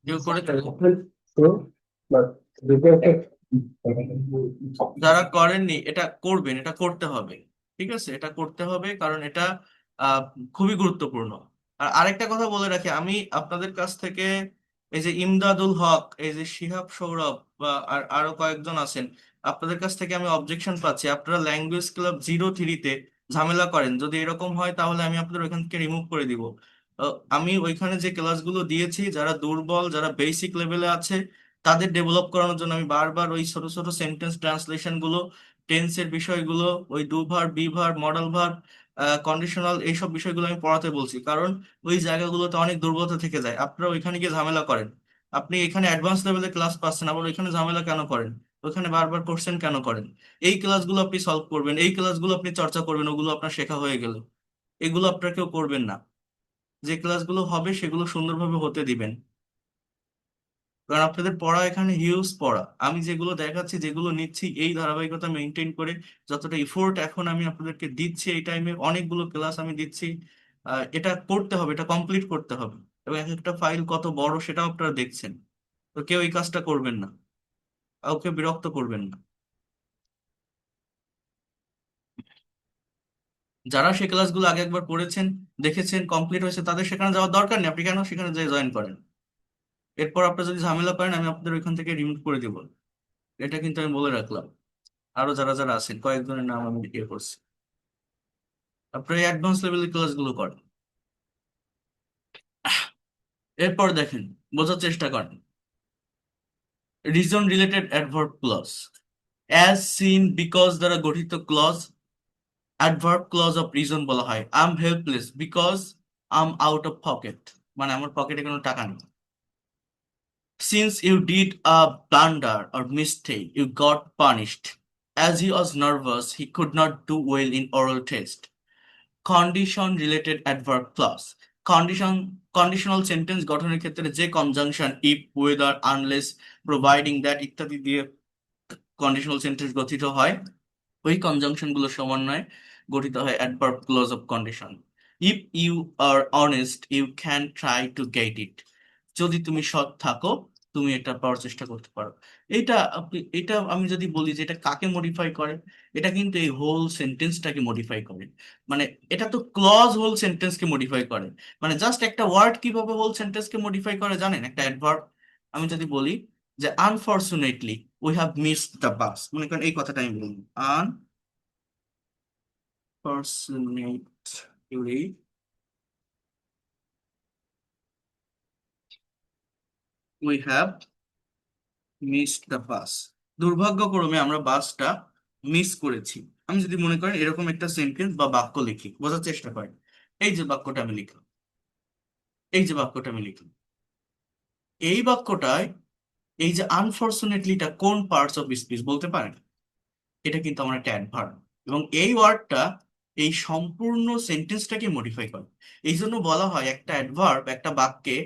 কেউ করে? যারা করেননি, এটা করবেন, এটা করতে হবে। ঠিক আছে, এটা করতে হবে, কারণ এটা আহ, খুবই গুরুত্বপূর্ণ। আর আরেকটা কথা বলে রাখি, আমি আপনাদের কাছ থেকে এই যে ইমদাদুল হক, এই যে শিহাব সৌরভ, বা আর আরো কয়েকজন আছেন, আপনাদের কাছ থেকে আমি অবজেকশন পাচ্ছি। আপনারা ল্যাঙ্গুয়েজ ক্লাব 03-তে ঝামেলা করেন। যদি এরকম হয়, তাহলে আমি আপনাদের ওইখান থেকে রিমুভ করে দিব। আমি ওইখানে যে ক্লাসগুলো দিয়েছি, যারা দুর্বল, যারা বেসিক লেভেলে আছে, তাদের ডেভেলপ করানোর জন্য আমি বারবার ওই ছোট ছোট সেন্টেন্স ট্রান্সলেশন গুলো, টেন্সের বিষয়গুলো, ওই do verb, be verb, modal verb, conditional, এইসব বিষয়গুলো আমি পড়াতে বলছি। কারণ ওই জায়গাগুলোতে অনেক দুর্বলতা থেকে যায়। আপনারা ওইখানে গিয়ে ঝামেলা করেন। আপনি এখানে অ্যাডভান্স লেভেলে ক্লাস পাচ্ছেন, আবার ওইখানে ঝামেলা কেন করেন? ওইখানে বারবার কোশ্চেন কেন করেন? এই ক্লাসগুলো আপনি সলভ করবেন, এই ক্লাসগুলো আপনি চর্চা করবেন, ওগুলো আপনার শেখা হয়ে গেল। এগুলো আপনার কেউ করবেন না। যে ক্লাসগুলো হবে সেগুলো সুন্দরভাবে হতে দিবেন। কারণ আপনাদের পড়া এখানে হিউজ পড়া। আমি যেগুলো দেখাচ্ছি, যেগুলো নিচ্ছি, এই ধারাবাহিকতা মেনটেন করে, যতটা ইফোর্ট এখন আমি আপনাদেরকে দিচ্ছি, এই টাইমে অনেকগুলো ক্লাস আমি দিচ্ছি, এটা করতে হবে, এটা কমপ্লিট করতে হবে। এবং এক একটা ফাইল কত বড় সেটাও আপনারা দেখছেন। তো কেউ এই কাজটা করবেন না, কাউকে বিরক্ত করবেন না। যারা সেই ক্লাসগুলো আগে একবার পড়েছেন, দেখেছেন, কমপ্লিট হয়েছে, তাদের সেখানে যাওয়ার দরকার নেই। আপনি কেন সেখানে যেয়ে জয়েন করেন? এরপর আপনারা যদি ঝামেলা করেন, আমি আপনাদের ওইখান থেকে রিমুভ করে দিব। এটা কিন্তু আমি বলে রাখলাম। আরো যারা যারা আছেন, কয়েকজনের নাম আমি ইয়ে করছি। আপনারা অ্যাডভান্স লেভেলের ক্লাসগুলো করেন। এরপর দেখেন, বোঝার চেষ্টা করেন। Reason related adverb clause, as since, because দ্বারা গঠিত clause adverb clause of reason বলা হয়। I am helpless because I am out of pocket, মানে আমার পকেটে কোনো টাকা নেই। Since you did a blunder or mistake, you got punished. As he was nervous, he could not do well in oral test. Condition related adverb clause, conditional sentence গঠনের ক্ষেত্রে যে conjunction if, whether, unless, providing that ইত্যাদি দিয়ে conditional sentence গঠিত হয়, ওই conjunction গুলো সমন্বয়ে গঠিত হয় adverb clause of condition. If you are honest, you can try to get it. যদি তুমি সৎ থাকো, তুমি এটা পাওয়ার চেষ্টা করতে পারো। এটা আমি যদি বলি যে এটা কাকে মডিফাই করে, এটা কিন্তু এই হোল সেন্টেন্সটাকে মডিফাই করে। মানে এটা তো ক্লজ হোল সেন্টেন্সকে মডিফাই করে। মানে জাস্ট একটা ওয়ার্ড কিভাবে হোল সেন্টেন্সকে মডিফাই করে জানেন? একটা অ্যাডভার্ব আমি যদি বলি যে unfortunately we have missed the bus, মনে করেন এই কথাটা আমি বলবো, unfortunately we have missed the bus. দুর্ভাগ্যক্রমে আমরা বাসটা মিস করেছি। আমি যদি মনে করেন এরকম একটা সেন্টেন্স বা বাক্য লিখি, বোঝার চেষ্টা করেন। এই যে বাক্যটা আমি লিখলাম, এই যে বাক্যটা আমি লিখলাম, এই বাক্যটায় এই যে আনফরচুনেটলিটা কোন পার্টস অফ স্পিচ বলতে পারেন? এটা কিন্তু আমার একটা অ্যাডভার্ব, এবং এই ওয়ার্ডটা এই সম্পূর্ণ সেন্টেন্সটাকে মডিফাই করে। এই জন্য বলা হয় একটা অ্যাডভার্ব একটা বাক্যে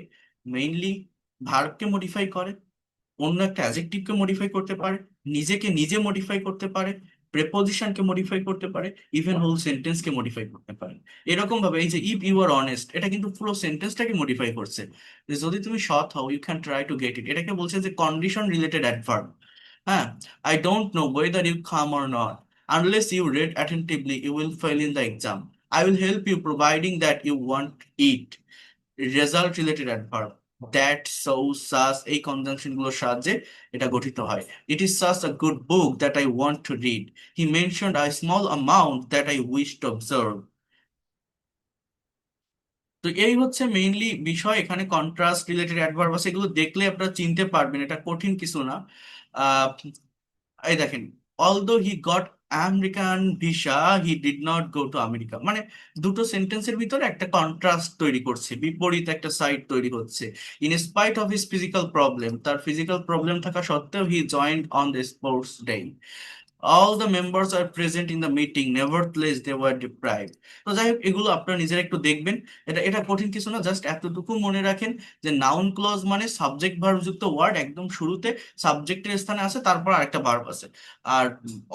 মেইনলি ভার্বকে মডিফাই করে, অন্য একটা অ্যাডজেক্টিভকে মডিফাই করতে পারে, নিজেকে নিজে মডিফাই করতে পারে, প্রেপোজিশনকে মডিফাই করতে পারে, ইভেন হোল সেন্টেন্সকে মডিফাই করতে পারে। এরকম ভাবে এই যে ইফ ইউ আর অনেস্ট, এটা কিন্তু পুরো সেন্টেন্সটাকে মডিফাই করছে। যে যদি তুমি সৎ হও, you can try to get it, এটাকে বলছে যে কন্ডিশন রিলেটেড অ্যাডভার্ব। হ্যাঁ, I don't know whether you come or not. Unless you read attentively, you will fail in the exam. I will help you providing that you want it. Result related adverb, that, so, such, এই conjunction গুলোর সাহায্যে এটা গঠিত হয়। It is such a good book that I want to read. He mentioned a small amount that I wish to observe. তো এই হচ্ছে mainly বিষয়। এখানে কন্ট্রাস্ট রিলেটেড অ্যাডভার্ব আছে, এগুলো দেখলে আপনারা চিনতে পারবেন, এটা কঠিন কিছু না। আহ এই দেখেন, although he got American visa, he did not go to America. মানে দুটো সেন্টেন্সের ভিতরে একটা কন্ট্রাস্ট তৈরি করছে, বিপরীত একটা সাইড তৈরি হচ্ছে। In spite of his physical problem, তার ফিজিক্যাল প্রবলেম থাকা সত্ত্বেও he joined on the sports day. All the members are present in the meeting, nevertheless they were deprived. তো যাই হোক, এগুলো আপনারা নিজেরা একটু দেখবেন। এটা এটা কঠিন কিছু না, জাস্ট এতটুকু মনে রাখেন যে নাউন ক্লজ মানে সাবজেক্ট ভার্ব যুক্ত ওয়ার্ড, একদম শুরুতে সাবজেক্টের স্থানে আছে, তারপর আরেকটা ভার্ব আছে। আর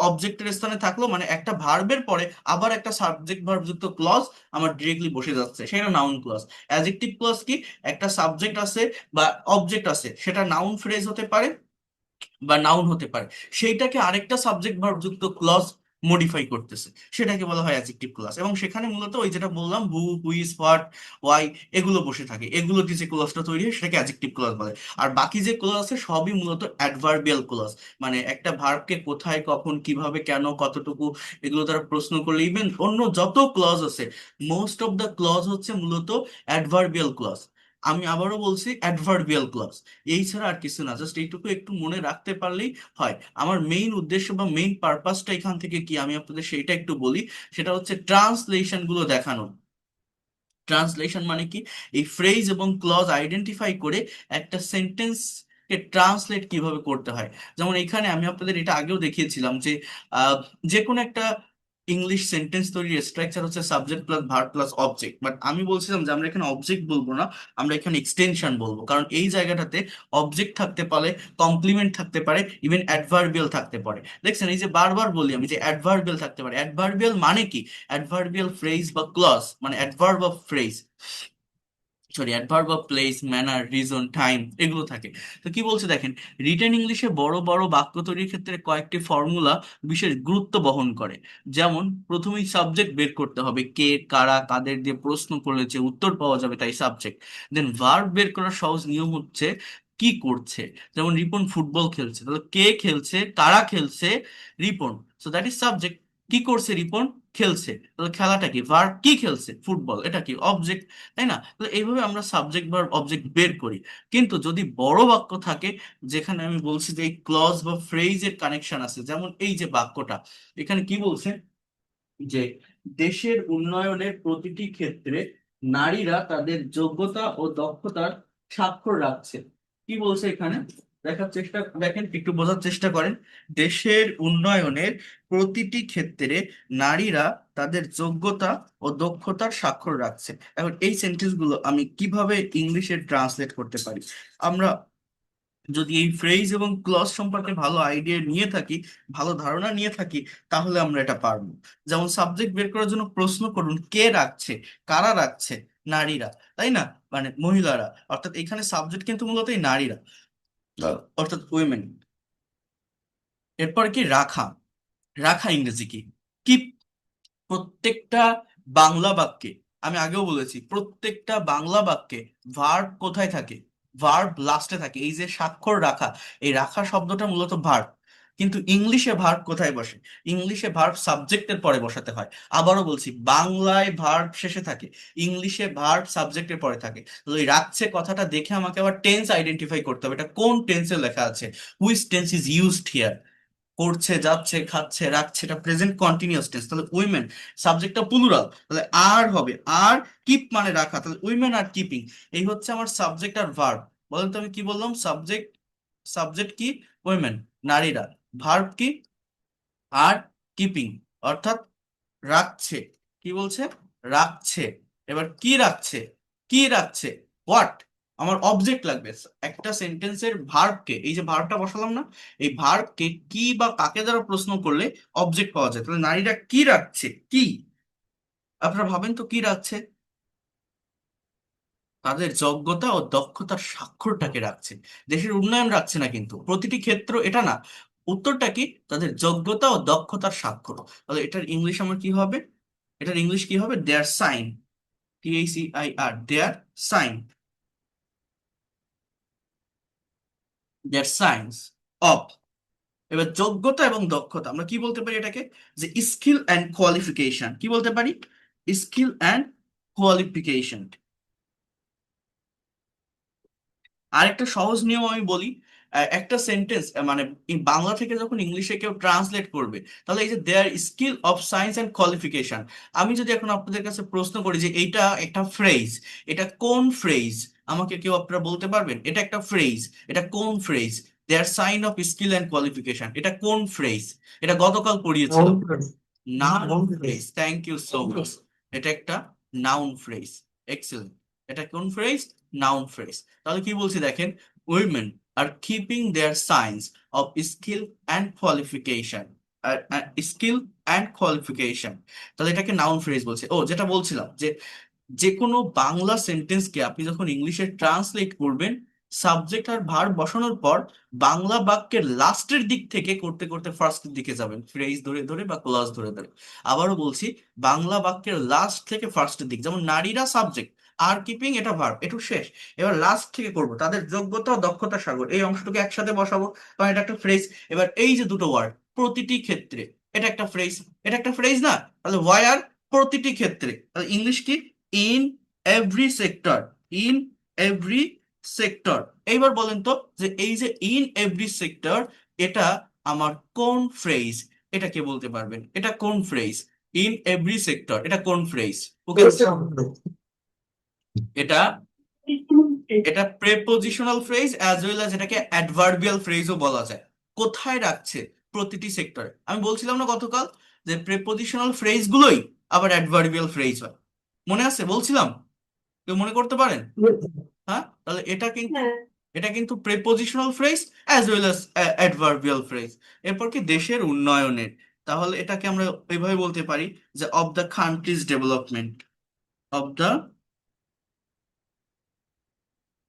অবজেক্টের স্থানে থাকলো মানে একটা ভার্বের পরে আবার একটা সাবজেক্ট ভার্ব যুক্ত ক্লজ আমার ডিরেক্টলি বসে যাচ্ছে, সেটা নাউন ক্লজ। অ্যাডজেক্টিভ ক্লজ কি? একটা সাবজেক্ট আছে বা অবজেক্ট আছে, সেটা নাউন ফ্রেজ হতে পারে বা নাউন হতে পারে, সেইটাকে আরেকটা সাবজেক্ট ভার্ব যুক্ত ক্লজ মডিফাই করতেছে, সেটাকে বলা হয় অ্যাডজেক্টিভ ক্লজ। এবং সেখানে মূলত ওই যেটা বললাম, হু, হুইজ, হোয়াট, ওয়াই, এগুলো বসে থাকে, এগুলো দিয়ে যে ক্লজটা তৈরি হয় সেটাকে অ্যাডজেক্টিভ ক্লজ বলে। আর বাকি যে ক্লজ আছে সবই মূলত অ্যাডভার্বিয়াল ক্লজ, মানে একটা ভার্বকে কোথায়, কখন, কিভাবে, কেন, কতটুকু, এগুলো তারা প্রশ্ন করলে, ইভেন অন্য যত ক্লজ আছে মোস্ট অফ দ্য ক্লজ হচ্ছে মূলত অ্যাডভার্বিয়াল ক্লজ। আমি আবারও বলছি, অ্যাডভার্বিয়াল ক্লজ, এই ছাড়া আর কিছু না। জাস্ট এইটুকু একটু মনে রাখতে পারলেই হয়। আমার মেইন উদ্দেশ্য বা মেইন পারপাসটা এখান থেকে কি, আমি আপনাদের সেইটা একটু বলি। সেটা হচ্ছে ট্রান্সলেশন গুলো দেখানো। ট্রান্সলেশন মানে কি? এই ফ্রেজ এবং ক্লজ আইডেন্টিফাই করে একটা সেন্টেন্স কে ট্রান্সলেট কিভাবে করতে হয়। যেমন এখানে আমি আপনাদের এটা আগেও দেখিয়েছিলাম যে আহ, যে কোনো একটা ইংলিশ সেন্টেন্স তৈরির স্ট্রাকচার হচ্ছে subject plus verb plus object, but আমি বলছিলাম যে আমরা এখানে অবজেক্ট বলবো না, আমরা এখানে এক্সটেনশন বলবো। কারণ এই জায়গাটাতে অবজেক্ট থাকতে পারে, কমপ্লিমেন্ট থাকতে পারে, ইভেন অ্যাডভার্বিয়াল থাকতে পারে। দেখছেন, এই যে বারবার বলি আমি যে অ্যাডভার্বিয়াল থাকতে পারে। অ্যাডভার্বিয়াল মানে কি? অ্যাডভার্বিয়াল ফ্রেজ বা ক্লজ মানে adverb of phrase, sorry, adverb of place, manner, reason, time, এগুলো থাকে। তো কি বলছে দেখেন, রিটেন ইংলিশে বড় বড় বাক্য তৈরির ক্ষেত্রে কয়েকটি ফর্মুলা বিশেষ গুরুত্ব বহন করে। যেমন প্রথমেই সাবজেক্ট বের করতে হবে, কে, কারা, কাদের দিয়ে প্রশ্ন করলে যে উত্তর পাওয়া যাবে তাই সাবজেক্ট। দেন ভার্ব বের করার সহজ নিয়ম হচ্ছে কি করছে। যেমন রিপন ফুটবল খেলছে, তাহলে কে খেলছে, কারা খেলছে, Ripon, so that is subject. কি করছে রিপন? খেলছে, তাহলে খেলাটা কি? ভার্ব, কি খেলছে? ফুটবল, এটা কি? অবজেক্ট, তাই না? তো এইভাবে আমরা সাবজেক্ট ভার্ব অবজেক্ট বের করি। কিন্তু যদি বড় বাক্য থাকে, যেখানে আমি বলছি যে এই ক্লজ বা ফ্রেজের কানেকশন আছে, যেমন এই যে বাক্যটা, এখানে কি বলছে যে দেশের উন্নয়নের প্রতিটি ক্ষেত্রে নারীরা তাদের যোগ্যতা ও দক্ষতার স্বাক্ষর রাখছে। কি বলছে এখানে? দেখার চেষ্টা দেখেন, একটু বোঝার চেষ্টা করেন। দেশের উন্নয়নের প্রতিটি ক্ষেত্রে নারীরা তাদের যোগ্যতা ও দক্ষতার স্বাক্ষর রাখছে। এখন এই সেন্টেন্স গুলো আমি কিভাবে ইংলিশে ট্রান্সলেট করতে পারি? আমরা যদি এই ফ্রেজ এবং ক্লজ সম্পর্কে ভালো আইডিয়া নিয়ে থাকি, ভালো ধারণা নিয়ে থাকি, তাহলে আমরা এটা পারবো। যেমন সাবজেক্ট বের করার জন্য প্রশ্ন করুন, কে রাখছে, কারা রাখছে? নারীরা, তাই না? মানে মহিলারা, অর্থাৎ এখানে সাবজেক্ট কিন্তু মূলত এই নারীরা, অর্থাৎ উইমেন। এরপর কি? রাখা। রাখা ইংরেজি কি? কিপ। প্রত্যেকটা বাংলা বাক্যে, আমি আগেও বলেছি, প্রত্যেকটা বাংলা বাক্যে ভার্ব কোথায় থাকে? ভার্ব লাস্টে থাকে। এই যে স্বাক্ষর রাখা, এই রাখা শব্দটা মূলত ভার্ব। কিন্তু ইংলিশে ভার্ব কোথায় বসে? ইংলিশে ভার্ব সাবজেক্টের পরে বসাতে হয়। আবারও বলছি, বাংলায় ভার্ব শেষে থাকে, ইংলিশে ভার্ব সাবজেক্টের পরে থাকে। তো ওই রাখছে কথাটা দেখে আমাকে আবার টেন্স আইডেন্টিফাই করতে হবে, এটা কোন টেন্সে লেখা আছে, which tense is used here. করছে, যাচ্ছে, খাচ্ছে, রাখছে, এটা প্রেজেন্ট কন্টিনিউয়াস টেন্স, তাহলে উইমেন, সাবজেক্টটা প্লুরাল, তাহলে আর হবে। আর কিপ মানে রাখা, তাহলে উইমেন আর কিপিং। এই হচ্ছে আমার সাবজেক্ট আর ভার্ব। বলেন তো আমি কি বললাম? সাবজেক্ট, সাবজেক্ট কি? উইমেন, নারীরা। ভার্ব কি? আর কিপিং, অর্থাৎ রাখছে। কি বলছে? রাখছে। এবার কি রাখছে? কি রাখছে? হোয়াট? আমার অবজেক্ট লাগবে। একটা সেন্টেন্সের ভার্বকে, এই যে ভার্বটা বসালাম না, এই ভার্বকে কি বা কাকে দ্বারা প্রশ্ন করলে অবজেক্ট পাওয়া যায়। তাহলে নারীরা কি রাখছে? কি? আপনারা ভাবেন তো কি রাখছে? তাদের যোগ্যতা ও দক্ষতার স্বাক্ষরটাকে রাখছে। দেশের উন্নয়ন রাখছে না কিন্তু, প্রতিটি ক্ষেত্র এটা না। উত্তরটা কি? তাদের যোগ্যতা ও দক্ষতার স্বাক্ষর। তাহলে এটার ইংলিশ আমার কি হবে? এটার ইংলিশ কি হবে? Their sign, THEIR, their sign, their signs of. এবার যোগ্যতা এবং দক্ষতা আমরা কি বলতে পারি এটাকে? যে স্কিল অ্যান্ড কোয়ালিফিকেশন। কি বলতে পারি? Skill and qualification. আরেকটা সহজ নিয়ম আমি বলি। একটা সেন্টেন্স মানে এই বাংলা থেকে যখন ইংলিশে কেউ ট্রান্সলেট করবে, তাহলে এই যে দেয়ার skill of science and qualification, আমি যদি এখন আপনাদের কাছে প্রশ্ন করি যে এইটা একটা ফ্রেজ, এটা কোন ফ্রেজ, আমাকে কেউ আপনারা বলতে পারবেন এটা একটা ফ্রেজ, এটা কোন phrase? Their sign of skill and qualification, এটা কোন ফ্রেজ? এটা গতকাল পড়িয়েছিলাম। Noun phrase, thank you so much. এটা একটা নাউন ফ্রেজ। এক্সেলেন্ট। এটা কোন ফ্রেজ? Noun phrase. তাহলে কি বলছি দেখেন, women are keeping their signs of skill and qualification, skill and qualification. তাহলে এটাকে নাউন ফ্রেজ বলছে। ও যেটা বলছিলাম যে যে কোনো বাংলা সেন্টেন্সকে আপনি যখন ইংলিশে ট্রান্সলেট করবেন, সাবজেক্ট আর ভার্ব বসানোর পর বাংলা বাক্যের লাস্টের দিক থেকে করতে করতে ফার্স্টের দিকে যাবেন, ফ্রেজ ধরে ধরে বা ক্লজ ধরে ধরে। আবারও বলছি, বাংলা বাক্যের লাস্ট থেকে ফার্স্টের দিক, যেমন নারীরা সাবজেক্ট, আর কিপিং এটা ভার্ব, একটু শেষ। এবার লাস্ট থেকে করব তাদের যোগ্যতা ও দক্ষতা সাগর, এই অংশটুকু একসাথে বসাবো, কারণ এটা একটা ফ্রেজ। এবার এই যে দুটো ওয়ার্ড, প্রতিটি ক্ষেত্রে, এটা একটা ফ্রেজ, এটা একটা ফ্রেজ না? তাহলে ওয়ার, প্রতিটি ক্ষেত্রে, তাহলে ইংলিশ কি? In every sector, in every sector. এইবার বলেন তো যে এই যে ইন এভরি সেক্টর, এটা আমার কোন ফ্রেজ? এটা কে বলতে পারবেন? এটা কোন ফ্রেজ? ইন এভরি সেক্টর, এটা কোন ফ্রেজ? ওকে, এটা, এটা prepositional phrase as well as এটাকে অ্যাডভার্বিয়াল ফ্রেজও বলা যায়। কোথায় রাখছে? প্রতিটি সেক্টরে। আমি বলছিলাম না গতকাল যে প্রেপোজিশনাল ফ্রেজ গুলোই আবার অ্যাডভার্বিয়াল ফ্রেজ হয়। মনে আছে? বলছিলাম, কেউ মনে করতে পারেন? হ্যাঁ, তাহলে এটা কিন্তু, এটা কিন্তু prepositional phrase as well as adverbial phrase. এরপর কি? দেশের উন্নয়নের। তাহলে এটাকে আমরা এইভাবে বলতে পারি যে of the countries development, of the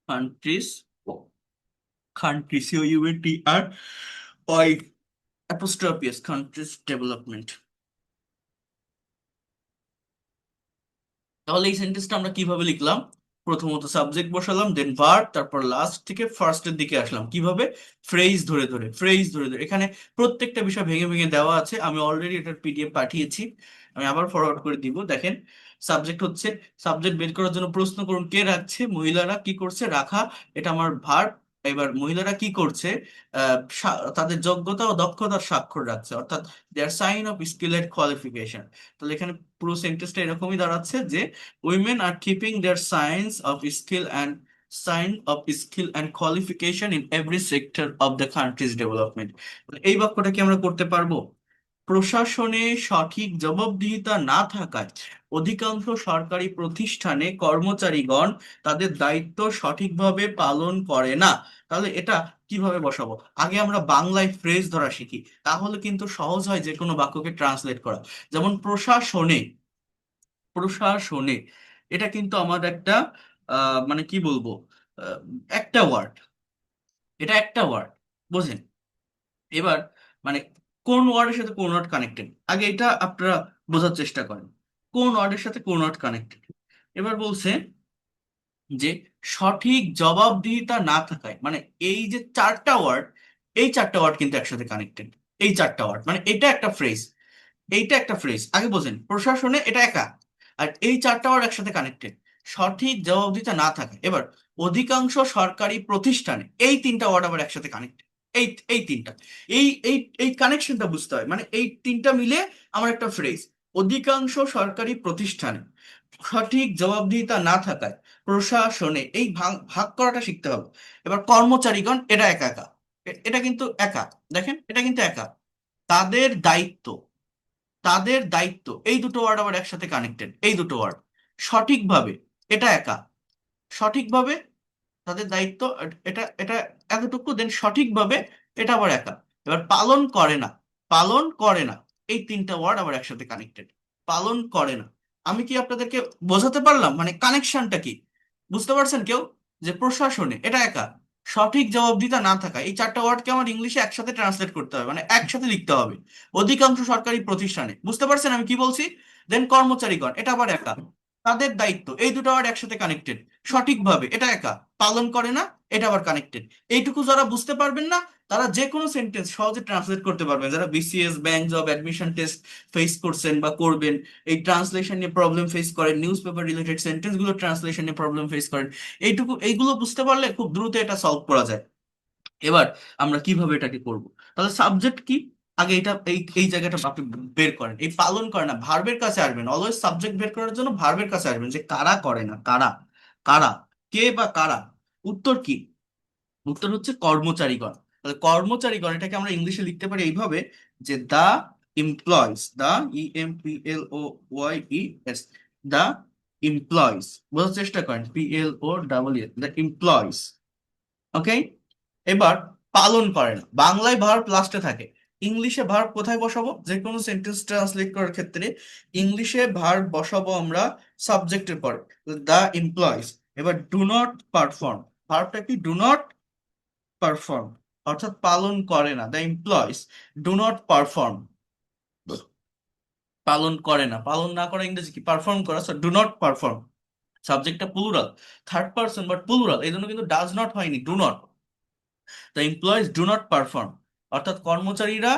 countries, country, COUNTR, ওই অ্যাপোস্ট্রফি এস, কান্ট্রিজ ডেভেলপমেন্ট। তাহলে এই সেন্টেন্সটা আমরা কিভাবে লিখলাম? প্রথমত সাবজেক্ট বসালাম, দেন ভার্ব, তারপর লাস্ট থেকে ফার্স্টের দিকে আসলাম। কিভাবে? ফ্রেজ ধরে ধরে, ফ্রেজ ধরে ধরে। এখানে প্রত্যেকটা বিষয় ভেঙে ভেঙে দেওয়া আছে, আমি অলরেডি এটার PDF পাঠিয়েছি, আমি আবার ফরওয়ার্ড করে দিব। দেখেন, সাবজেক্ট হচ্ছে, সাবজেক্ট বের করার জন্য প্রশ্ন করুন কে রাখছে? মহিলারা। কি করছে? রাখা, এটা আমার ভার্ব। এবার মহিলারা কি করছে? তাদের যোগ্যতা ও দক্ষতার স্বাক্ষর রাখছে, অর্থাৎ their sign of skill and qualification. তাহলে এখানে পুরো সেন্টেন্সটা এরকমই দাঁড়াচ্ছে যে women are keeping their sign of skill and qualification in every sector of the country's development। এই বাক্যটা কি আমরা করতে পারবো? প্রশাসনে সঠিক জবাবদিহিতা না থাকায় অধিকাংশ সরকারি প্রতিষ্ঠানে কর্মচারীগণ তাদের দায়িত্ব সঠিকভাবে পালন করে না। তাহলে এটা কিভাবে বসাবো? আগে আমরা বাংলায় ফ্রেজ ধরা শিখি, তাহলে কিন্তু সহজ হয় যে কোনো বাক্যকে ট্রান্সলেট করা। যেমন প্রশাসনে, প্রশাসনে, এটা কিন্তু আমার একটা মানে কি বলবো, আহ, একটা ওয়ার্ড, এটা একটা ওয়ার্ড, বুঝেন? এবার মানে কোন ওয়ার্ডের সাথে কোন ওয়ার্ড কানেক্টেড, আগে এটা আপনারা বোঝার চেষ্টা করেন, কোন ওয়ার্ডের সাথে কোন ওয়ার্ড কানেক্টেড। এবার বলছে যে সঠিক জবাবদিহিতা না থাকায়, মানে এই যে চারটা ওয়ার্ড, এই চারটা ওয়ার্ড কিন্তু একসাথে কানেক্টেড। এই চারটা ওয়ার্ড মানে এটা একটা ফ্রেজ, এইটা একটা ফ্রেজ, আগে বোঝেন। প্রশাসনে এটা একা, আর এই চারটা ওয়ার্ড একসাথে কানেক্টেড। সঠিক জবাবদিহিতা না থাকে। এবার অধিকাংশ সরকারি প্রতিষ্ঠানে, এই তিনটা ওয়ার্ড আবার একসাথে কানেক্টেড। এই এই তিনটা, এই এই এই কানেকশনটা বুঝতে হয়, মানে এই তিনটা মিলে আমার একটা ফ্রেজ। অধিকাংশ সরকারি প্রতিষ্ঠানে সঠিক জবাবদিহিতা না থাকায় প্রশাসনে, এই ভাগ ভাগ করাটা শিখতে হবে। এবার কর্মচারীগণ, এটা একা একা, এটা কিন্তু একা, দেখেন এটা কিন্তু একা। তাদের দায়িত্ব, তাদের দায়িত্ব, এই দুটো ওয়ার্ড আবার একসাথে কানেক্টেড, এই দুটো ওয়ার্ড। সঠিকভাবে, এটা একা, সঠিকভাবে তাদের দায়িত্ব, এটা এটা এতটুকু, দেন সঠিকভাবে, এটা আবার একা। এবার পালন করে না, পালন করে না, এই তিনটা ওয়ার্ড আবার একসাথে কানেক্টেড। পালন করে না। আমি কি আপনাদেরকে বোঝাতে পারলাম মানে কানেকশনটা কি? বুঝতে পারছেন কেউ? যে প্রশাসনে এটা একা, সঠিক জবাবদিহিতা না থাকা, এই চারটা ওয়ার্ডকে আমার ইংলিশে একসাথে ট্রান্সলেট করতে হবে, মানে একসাথে লিখতে হবে। অধিকাংশ সরকারি প্রতিষ্ঠানে, বুঝতে পারছেন আমি কি বলছি? দেন কর্মচারীগণ, এটা আবার একা, তাদের দায়িত্ব, এই দুটো ওয়ার্ড একসাথে কানেক্টেড। সঠিকভাবে, এটা একা, পালন করে না, এটা আবার কানেক্টেড। এইটুকু যারা বুঝতে পারবেন না, তারা যে কোনো সেন্টেন্স সহজে ট্রান্সলেট করতে পারবেন। যারা BCS, bank job, admission test face করছেন বা করবেন, এই ট্রান্সলেশন নিয়ে প্রবলেম ফেস করেন, নিউজ পেপার রিলেটেড সেন্টেন্স গুলো ট্রান্সলেশন নিয়ে প্রবলেম ফেস করেন, এইটুকু এইগুলো বুঝতে পারলে খুব দ্রুত এটা সলভ করা যায়। এবার আমরা কিভাবে এটাকে করব? তাহলে সাবজেক্ট কি? আগে এটা, এই এই জায়গাটা আপনি বের করেন। এই পালন করে না, ভার্বের কাছে আসবেন। অলওয়েজ সাবজেক্ট বের করার জন্য ভার্বের কাছে আসবেন, যে কারা করে না, কারা, কারা, কে বা কারা। উত্তর কি? উত্তর হচ্ছে কর্মচারীগণ। তাহলে কর্মচারীগণ, এটাকে আমরা ইংলিশে লিখতে পারি এইভাবে, যে দা এমপ্লয়িজ, দা, EMPLOYES, দা এমপ্লয়িজ। বোঝার চেষ্টা করেন, PLOEE, দা এমপ্লয়িজ। ওকে। এবার পালন করে না, বাংলায় ভার্ব লাস্টে থাকে, ইংলিশে ভার্ব কোথায় বসাবো? যে কোনো সেন্টেন্স ট্রান্সলেট করার ক্ষেত্রে ইংলিশে ভার্ব বসাবো আমরা সাবজেক্টের পরে, দা এমপ্লয়িজ। এবার ডু নট পারফর্ম, ভার্বটা কি? ডু নট পারফর্ম, অর্থাৎ পালন করে না। The employees do not perform, পালন করে না, পালন না করা ইংরেজি কি? পারফর্ম করা। সো ডু নট পারফর্ম, সাবজেক্টটা plural, third person but plural, এই জন্য কিন্তু ডাজ নট হয়নি, do not. The employees do not perform, অর্থাৎ কর্মচারীরা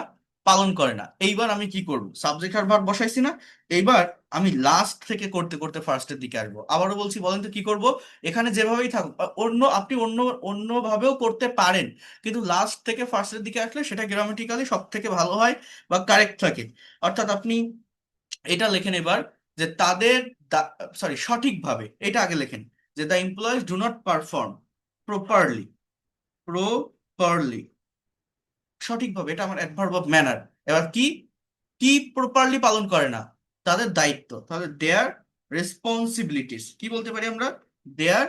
পালন করে না। এইবার আমি কি করব? সাবজেক্ট আর ভার্ব বসাইছি না, এইবার আমি লাস্ট থেকে করতে করতে ফার্স্টের দিকে আসবো। আবারও বলছি, বলেন তো কি করব? এখানে যেভাবেই থাকুক, অন্য আপনি অন্য অন্য ভাবেও করতে পারেন, কিন্তু লাস্ট থেকে ফার্স্টের দিকে আসলে সেটা গ্রামাটিক্যালি সব থেকে ভালো হয় বা কারেক্ট থাকে। অর্থাৎ আপনি এটা লেখেন এবার, যে তাদের, সরি, সঠিকভাবে, এটা আগে লেখেন, যে the employees do not perform properly, properly, সঠিকভাবে, এটা আমার অ্যাডভার্ব অফ ম্যানার। এবার কি, কি প্রপারলি পালন করে না? তাদের দায়িত্ব, তাহলে দেয়ার রেসপন্সিবিলিটিস, কি বলতে পারি আমরা? দেয়ার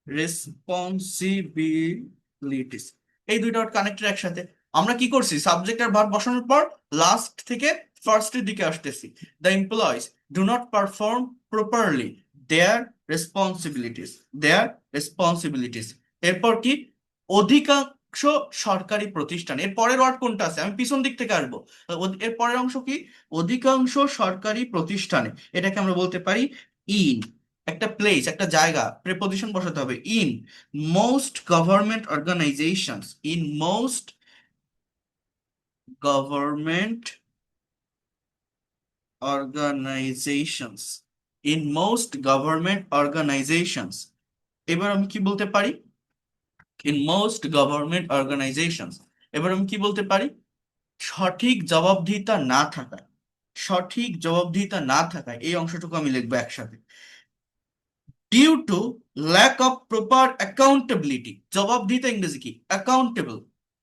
রেসপন্সিবিলিটিস। এই দুইটা কানেক্টেড একসাথে। আমরা কি করছি? সাবজেক্ট আর ভার্ব বসানোর পর লাস্ট থেকে ফার্স্টের দিকে আসতেছি। The employees do not perform properly their responsibilities, their responsibilities. এরপর কি? অধিকাংশ সরকারি প্রতিষ্ঠান, এর পরের ওয়ার্ড কোনটা আছে? আমি পিছন দিক থেকে আসবো। এর পরের অংশ কি? অধিকাংশ সরকারি প্রতিষ্ঠানে, এটাকে আমরা বলতে পারি ইন, একটা প্লেস, একটা জায়গা, প্রিপজিশন বসাতে হবে। In most government organisations, in most government organisations, in most government organisations. এবার আমি কি বলতে পারি? In most government organisations. এবার আমি কি বলতে পারি? সঠিক জবাবদিহিতা না থাকায়, সঠিক জবাবদিহিতা না থাকায়, এই অংশটুকু আমি লিখবো একসাথে। Due to lack of proper accountability, জবাবদিহিতা ইংরেজি কি? অ্যাকাউন্টেবল,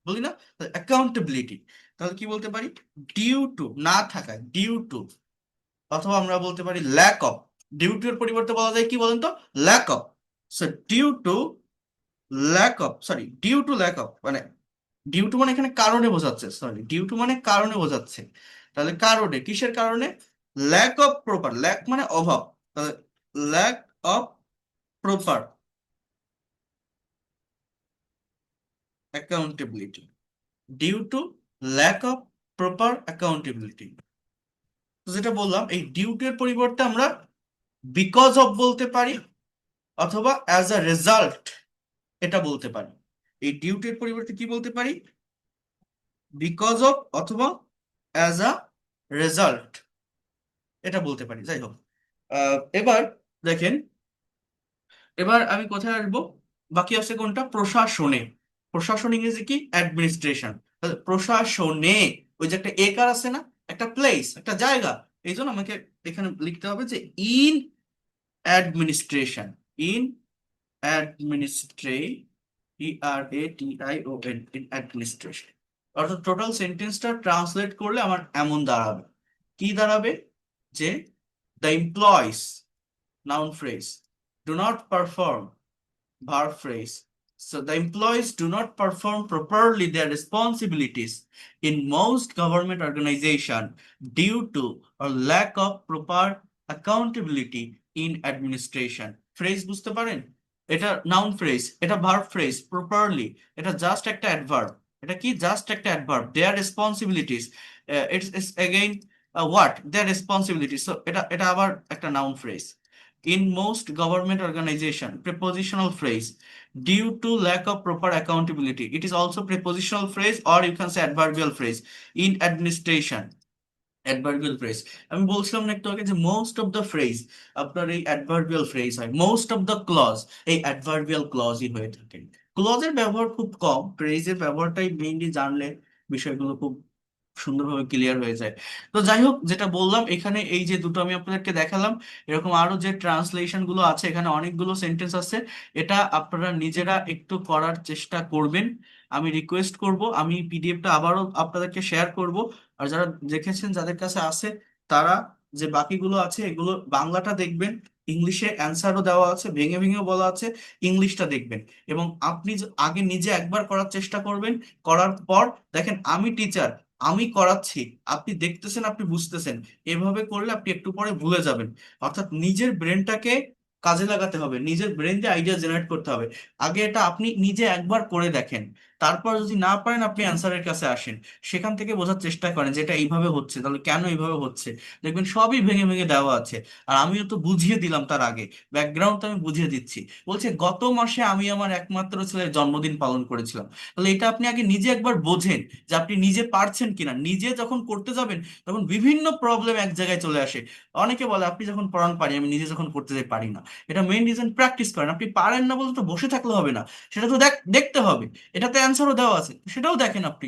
বলি না? অ্যাকাউন্টেবিলিটি, তাহলে কি বলতে পারি? ডিউ টু, না থাকায়, ডিউ টু, অথবা আমরা বলতে পারি ল্যাক অফ। ডিউ টু এর পরিবর্তে বলা যায় কি বলেন তো? Lack of. So due to lack of, sorry, due to lack of, মানে ডিউ টু মানে এখানে কারণে বোঝাচ্ছে, সরি, ডিউ টু মানে কারণে বোঝাচ্ছে। তাহলে কারণে, কিসের কারণে? ল্যাক অফ প্রপার, ল্যাক মানে অভাব, তাহলে lack of proper accountability, due to lack of proper accountability। তো যেটা বললাম, এই ডিউটি এর পরিবর্তে আমরা বিকজ অফ বলতে পারি, অথবা অ্যাজ আ রেজাল্ট এটা বলতে পারি। এই ডিউটির পরিবর্তে কি বলতে পারি? বিকজ অফ অথবা অ্যাজ আ রেজাল্ট, এটা বলতে পারি। যাই হোক, এবার দেখেন, এবার আমি কোথায় আসবো? বাকি আছে কোনটা? প্রশাসনে। প্রশাসন ইংরেজি কি? অ্যাডমিনিস্ট্রেশন। প্রশাসনে ওই যে একটা একার আছে না, একটা প্লেস, একটা জায়গা, এই জন্য আমাকে এখানে লিখতে হবে যে in administration. In administration, ERATION, in administration. অর্থাৎ টোটাল সেন্টেন্সটা ট্রান্সলেট করলে আমার এমন দাঁড়াবে, কি দাঁড়াবে? যে the employees, noun phrase, do not perform, verb phrase. So the employees do not perform properly their responsibilities in most government organization due to a lack of proper accountability in administration. Phrase বুঝতে পারেন? এটা noun phrase, এটা verb phrase, properly, এটা just একটা adverb। এটা কি? Just একটা adverb। Their responsibilities, it's again what? Their responsibilities. So এটা আবার একটা noun phrase। In most government organization, prepositional phrase, due to lack of proper accountability. It is also prepositional phrase, or you can say adverbial phrase। In administration, adverbial phrase. আমি বলছিলাম না একটু আগে যে most of the phrase আপনার এই adverbial phrase হয়, most of the clause এই অ্যাডভার্বিয়াল ক্লজই হয়ে থাকে। ক্লজের ব্যবহার খুব কম, ফ্রেজের ব্যবহারটাই মেইনলি জানলে বিষয়গুলো খুব সুন্দরভাবে ক্লিয়ার হয়ে যায়। তো যাই হোক, যেটা বললাম, এখানে এই যে দুটো আমি আপনাদেরকে দেখালাম, এরকম আরো যে ট্রান্সলেশন গুলো আছে, এখানে অনেকগুলো সেন্টেন্স আছে, এটা আপনারা নিজেরা একটু করার চেষ্টা করবেন। আমি রিকোয়েস্ট করব, আমি পিডিএফটা আবারও আপনাদেরকে শেয়ার করব। আর যারা দেখেছেন, যাদের কাছে আছে, তারা যে বাকিগুলো আছে এগুলো বাংলাটা দেখবেন, ইংলিশে অ্যান্সারও দেওয়া আছে, ভেঙে ভেঙেও বলা আছে, ইংলিশটা দেখবেন। এবং আপনি আগে নিজে একবার করার চেষ্টা করবেন, করার পর দেখেন আমি টিচার, আমি করাচ্ছি, আপনি দেখতেছেন, আপনি বুঝতেছেন, এভাবে করলে আপনি একটু পরে ভুলে যাবেন। অর্থাৎ নিজের ব্রেনটাকে কাজে লাগাতে হবে, নিজের ব্রেন দিয়ে আইডিয়া জেনারেট করতে হবে। আগে এটা আপনি নিজে একবার করে দেখেন, তারপর যদি না পারেন আপনি অ্যান্সারের কাছে আসেন, সেখান থেকে বোঝার চেষ্টা করেন যে এটা এইভাবে হচ্ছে, তাহলে কেন এইভাবে হচ্ছে। দেখবেন সবই ভেঙে ভেঙে দেওয়া আছে। আর আমিও তো বুঝিয়ে দিলাম তার আগে, ব্যাকগ্রাউন্ড তো আমি বুঝিয়ে দিচ্ছি। বলছে গত মাসে আমি আমার একমাত্র ছেলের জন্মদিন পালন করেছিলাম। তাহলে এটা আপনি আগে নিজে একবার বোঝেন যে আপনি নিজে পারছেন কিনা। নিজে যখন করতে যাবেন তখন বিভিন্ন প্রবলেম এক জায়গায় চলে আসে। অনেকে বলে আপনি যখন পড়ান পারি, আমি নিজে যখন করতে যাই পারি না। এটা মেইন রিজন, প্র্যাকটিস করেন। আপনি পারেন না বলে তো বসে থাকলে হবে না, সেটা তো দেখতে হবে। এটাতে অ্যান্সারও দেওয়া আছে, সেটাও দেখেন আপনি,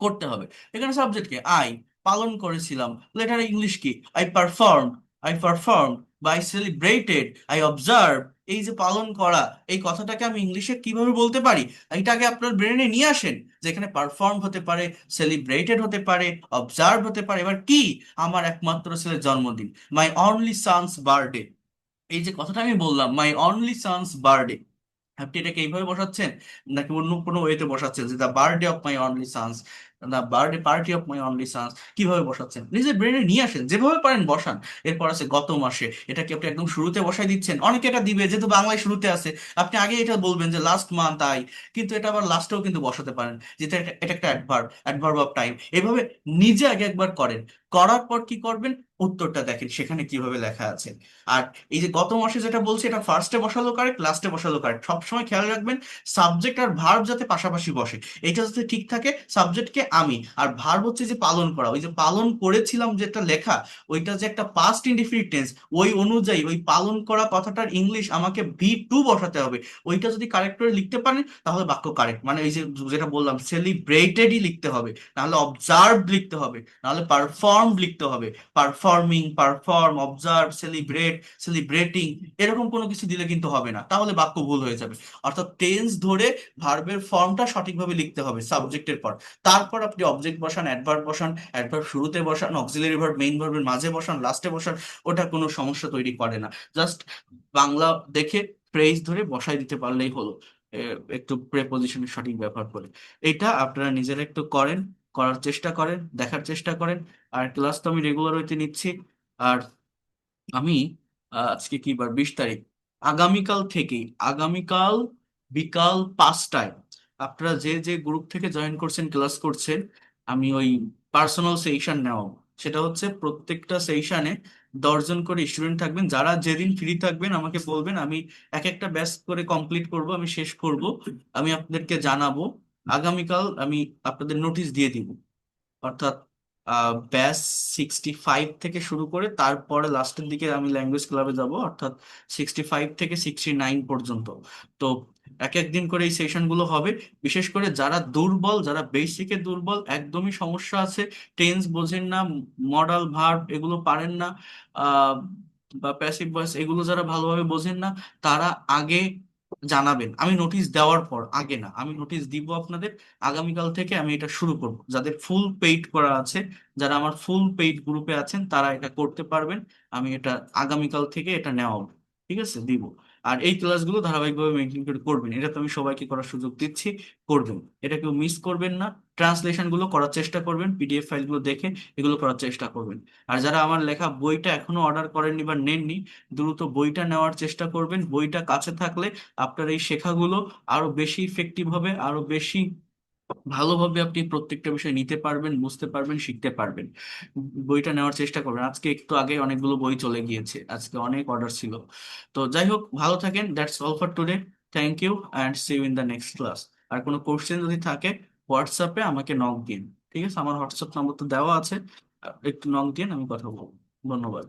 করতে হবে। এখানে সাবজেক্ট কি? আই, পালন করেছিলাম। লেটার ইংলিশ কি? আই পারফর্ম, আই পারফর্ম, বা আই সেলিব্রেটেড, আই অবজার্ভ। এই যে পালন করা, এই কথাটাকে আমি ইংলিশে কিভাবে বলতে পারি? এটাকে আপনার ব্রেনে নিয়ে আসেন, যে এখানে পারফর্ম হতে পারে, সেলিব্রেটেড হতে পারে, অবজার্ভ হতে পারে। এবার কি? আমার একমাত্র ছেলের জন্মদিন, মাই অনলি সানস বার্থডে। এই যে কথাটা আমি বললাম, মাই অনলি সানস বার্থডে, আপনি এটাকে এইভাবে বসাচ্ছেন নাকি অন্য কোনো ওয়েতে বসাচ্ছেন, যে the birthday of my only sons, the birthday party of my only sons, কিভাবে বসাচ্ছেন নিজের ব্রেনে নিয়ে আসেন, যেভাবে পারেন বসান। এরপর আছে গত মাসে, এটা কি আপনি একদম শুরুতে বসাই দিচ্ছেন? অনেকে এটা দিবে যেহেতু বাংলায় শুরুতে আছে, আপনি আগে এটা বলবেন যে লাস্ট মান্থ আই, কিন্তু এটা আবার লাস্টেও কিন্তু বসাতে পারেন, যেটা এটা একটা অ্যাডভার্ব, অ্যাডভার্ব অফ টাইম। এভাবে নিজে আগে একবার করেন, করার পর কি করবেন? উত্তরটা দেখেন সেখানে কিভাবে লেখা আছে। আর এই যে গত মাসে যেটা বলছি, এটা ফার্স্টে বসালো কারেক্ট, লাস্টে বসালো কারেক্ট, সবসময় খেয়াল রাখবেন সাবজেক্ট আর ভার্ব যাতে পাশাপাশি বসে। এটা যাতে ঠিক থাকে, সাবজেক্টকে আমি, আর ভার্ব হচ্ছে যে পালন করা, ওই যে পালন করেছিলাম যেটা লেখা, ওইটা যে একটা পাস্ট ইনডিফিনিট টেন্স, ওই অনুযায়ী ওই পালন করা কথাটার ইংলিশ আমাকে V2 বসাতে হবে। ওইটা যদি কারেক্ট করে লিখতে পারেন তাহলে বাক্য কারেক্ট। মানে এই যে যেটা বললাম, সেলিব্রেটেডই লিখতে হবে, নাহলে অবজার্ভ লিখতে হবে, নাহলে পারফর্ম লিখতে হবে। Performing, perform, observe, celebrate, celebrating, এরকম কোনো কিছু দিলে কিন্তু হবে না, তাহলে বাক্য ভুল হয়ে যাবে। অর্থাৎ টেন্স ধরে ভার্বের ফর্মটা সঠিকভাবে লিখতে হবে সাবজেক্টের পর। তারপর আপনি অবজেক্ট বসান, অ্যাডভার্ব বসান, অ্যাডভার্ব শুরুতে বসান, অক্সিলারি ভার্ব মেইন ভার্বের মাঝে বসান, লাস্টে বসান, ওটা কোনো সমস্যা তৈরি করে না। জাস্ট বাংলা দেখে ফ্রেজ ধরে বসাই দিতে পারলেই হলো, একটু প্রেপোজিশনের সঠিক ব্যবহার করে। এটা আপনারা নিজেরা একটু করেন, করার চেষ্টা করেন, দেখার চেষ্টা করেন। আর ক্লাস তো আমি রেগুলার হইতে নিচ্ছি। আর আমি আজকে কি বার? 20 তারিখ। আগামীকাল থেকেই, আগামীকাল বিকাল 5টায় আপনারা যে যে গ্রুপ থেকে জয়েন করছেন, ক্লাস করছেন, আমি ওই পার্সোনাল সেশন নেওয়া সেটা হচ্ছে প্রত্যেকটা সেশনে 10 জন করে স্টুডেন্ট থাকবেন, যারা যেদিন ফ্রি থাকবেন আমাকে বলবেন, আমি এক একটা ব্যাচ করে কমপ্লিট করব, আমি শেষ করব, আমি আপনাদেরকে জানাবো। আগামীকাল আমি আপনাদের নোটিশ দিয়ে দিব। অর্থাৎ ব্যাচ 65 থেকে শুরু করে তারপরে লাস্টের দিকে আমি ল্যাঙ্গুয়েজ ক্লাবে যাব, অর্থাৎ 65 থেকে 69 পর্যন্ত। তো এক এক দিন করে এই সেশনগুলো হবে। বিশেষ করে যারা দুর্বল, যারা বেসিকে দুর্বল, একদমই সমস্যা আছে, টেন্স বোঝেন না, মডাল ভার্ব এগুলো পারেন না, আহ, বা প্যাসিভ ভয়েস এগুলো যারা ভালোভাবে বোঝেন না, তারা আগে জানাবেন। আমি নোটিশ দেওয়ার পর, আগে না, আমি নোটিশ দিব আপনাদের। আগামীকাল থেকে আমি এটা শুরু করব। যাদের ফুল পেইড করা আছে, যারা আমার ফুল পেইড গ্রুপে আছেন, তারা এটা করতে পারবেন। আমি এটা আগামীকাল থেকে এটা নেওয়া হবে। ঠিক আছে, দিব। আর এই ক্লাসগুলো ধারাবাহিকভাবে মেনটেন করে করবেন, এটা তো আমি সবাইকে করার সুযোগ দিচ্ছি, করবেন। এটা কেউ মিস করবেন না। ট্রান্সলেশন গুলো করার চেষ্টা করবেন, পিডিএফ ফাইলগুলো দেখে এগুলো করার চেষ্টা করবেন। আর যারা আমার লেখা বইটা এখনো অর্ডার করেননি বা নেননি, দ্রুত বইটা নেওয়ার চেষ্টা করবেন। বইটা কাছে থাকলে আপনার এই শেখাগুলো আরো বেশি ইফেক্টিভ হবে, আরো বেশি ভালোভাবে আপনি প্রত্যেকটা বিষয় নিতে পারবেন, বুঝতে পারবেন, শিখতে পারবেন। বইটা নেওয়ার চেষ্টা করবেন। আজকে একটু আগে অনেকগুলো বই চলে গিয়েছে, আজকে অনেক অর্ডার ছিল। তো যাই হোক, ভালো থাকেন। That's all for today. Thank you and see you in the next class. আর কোনো কোশ্চেন যদি থাকে, হোয়াটসঅ্যাপে আমাকে নক দিন। ঠিক আছে, আমার হোয়াটসঅ্যাপ নম্বর তো দেওয়া আছে, একটু নক দিন, আমি কথা বলবো। ধন্যবাদ।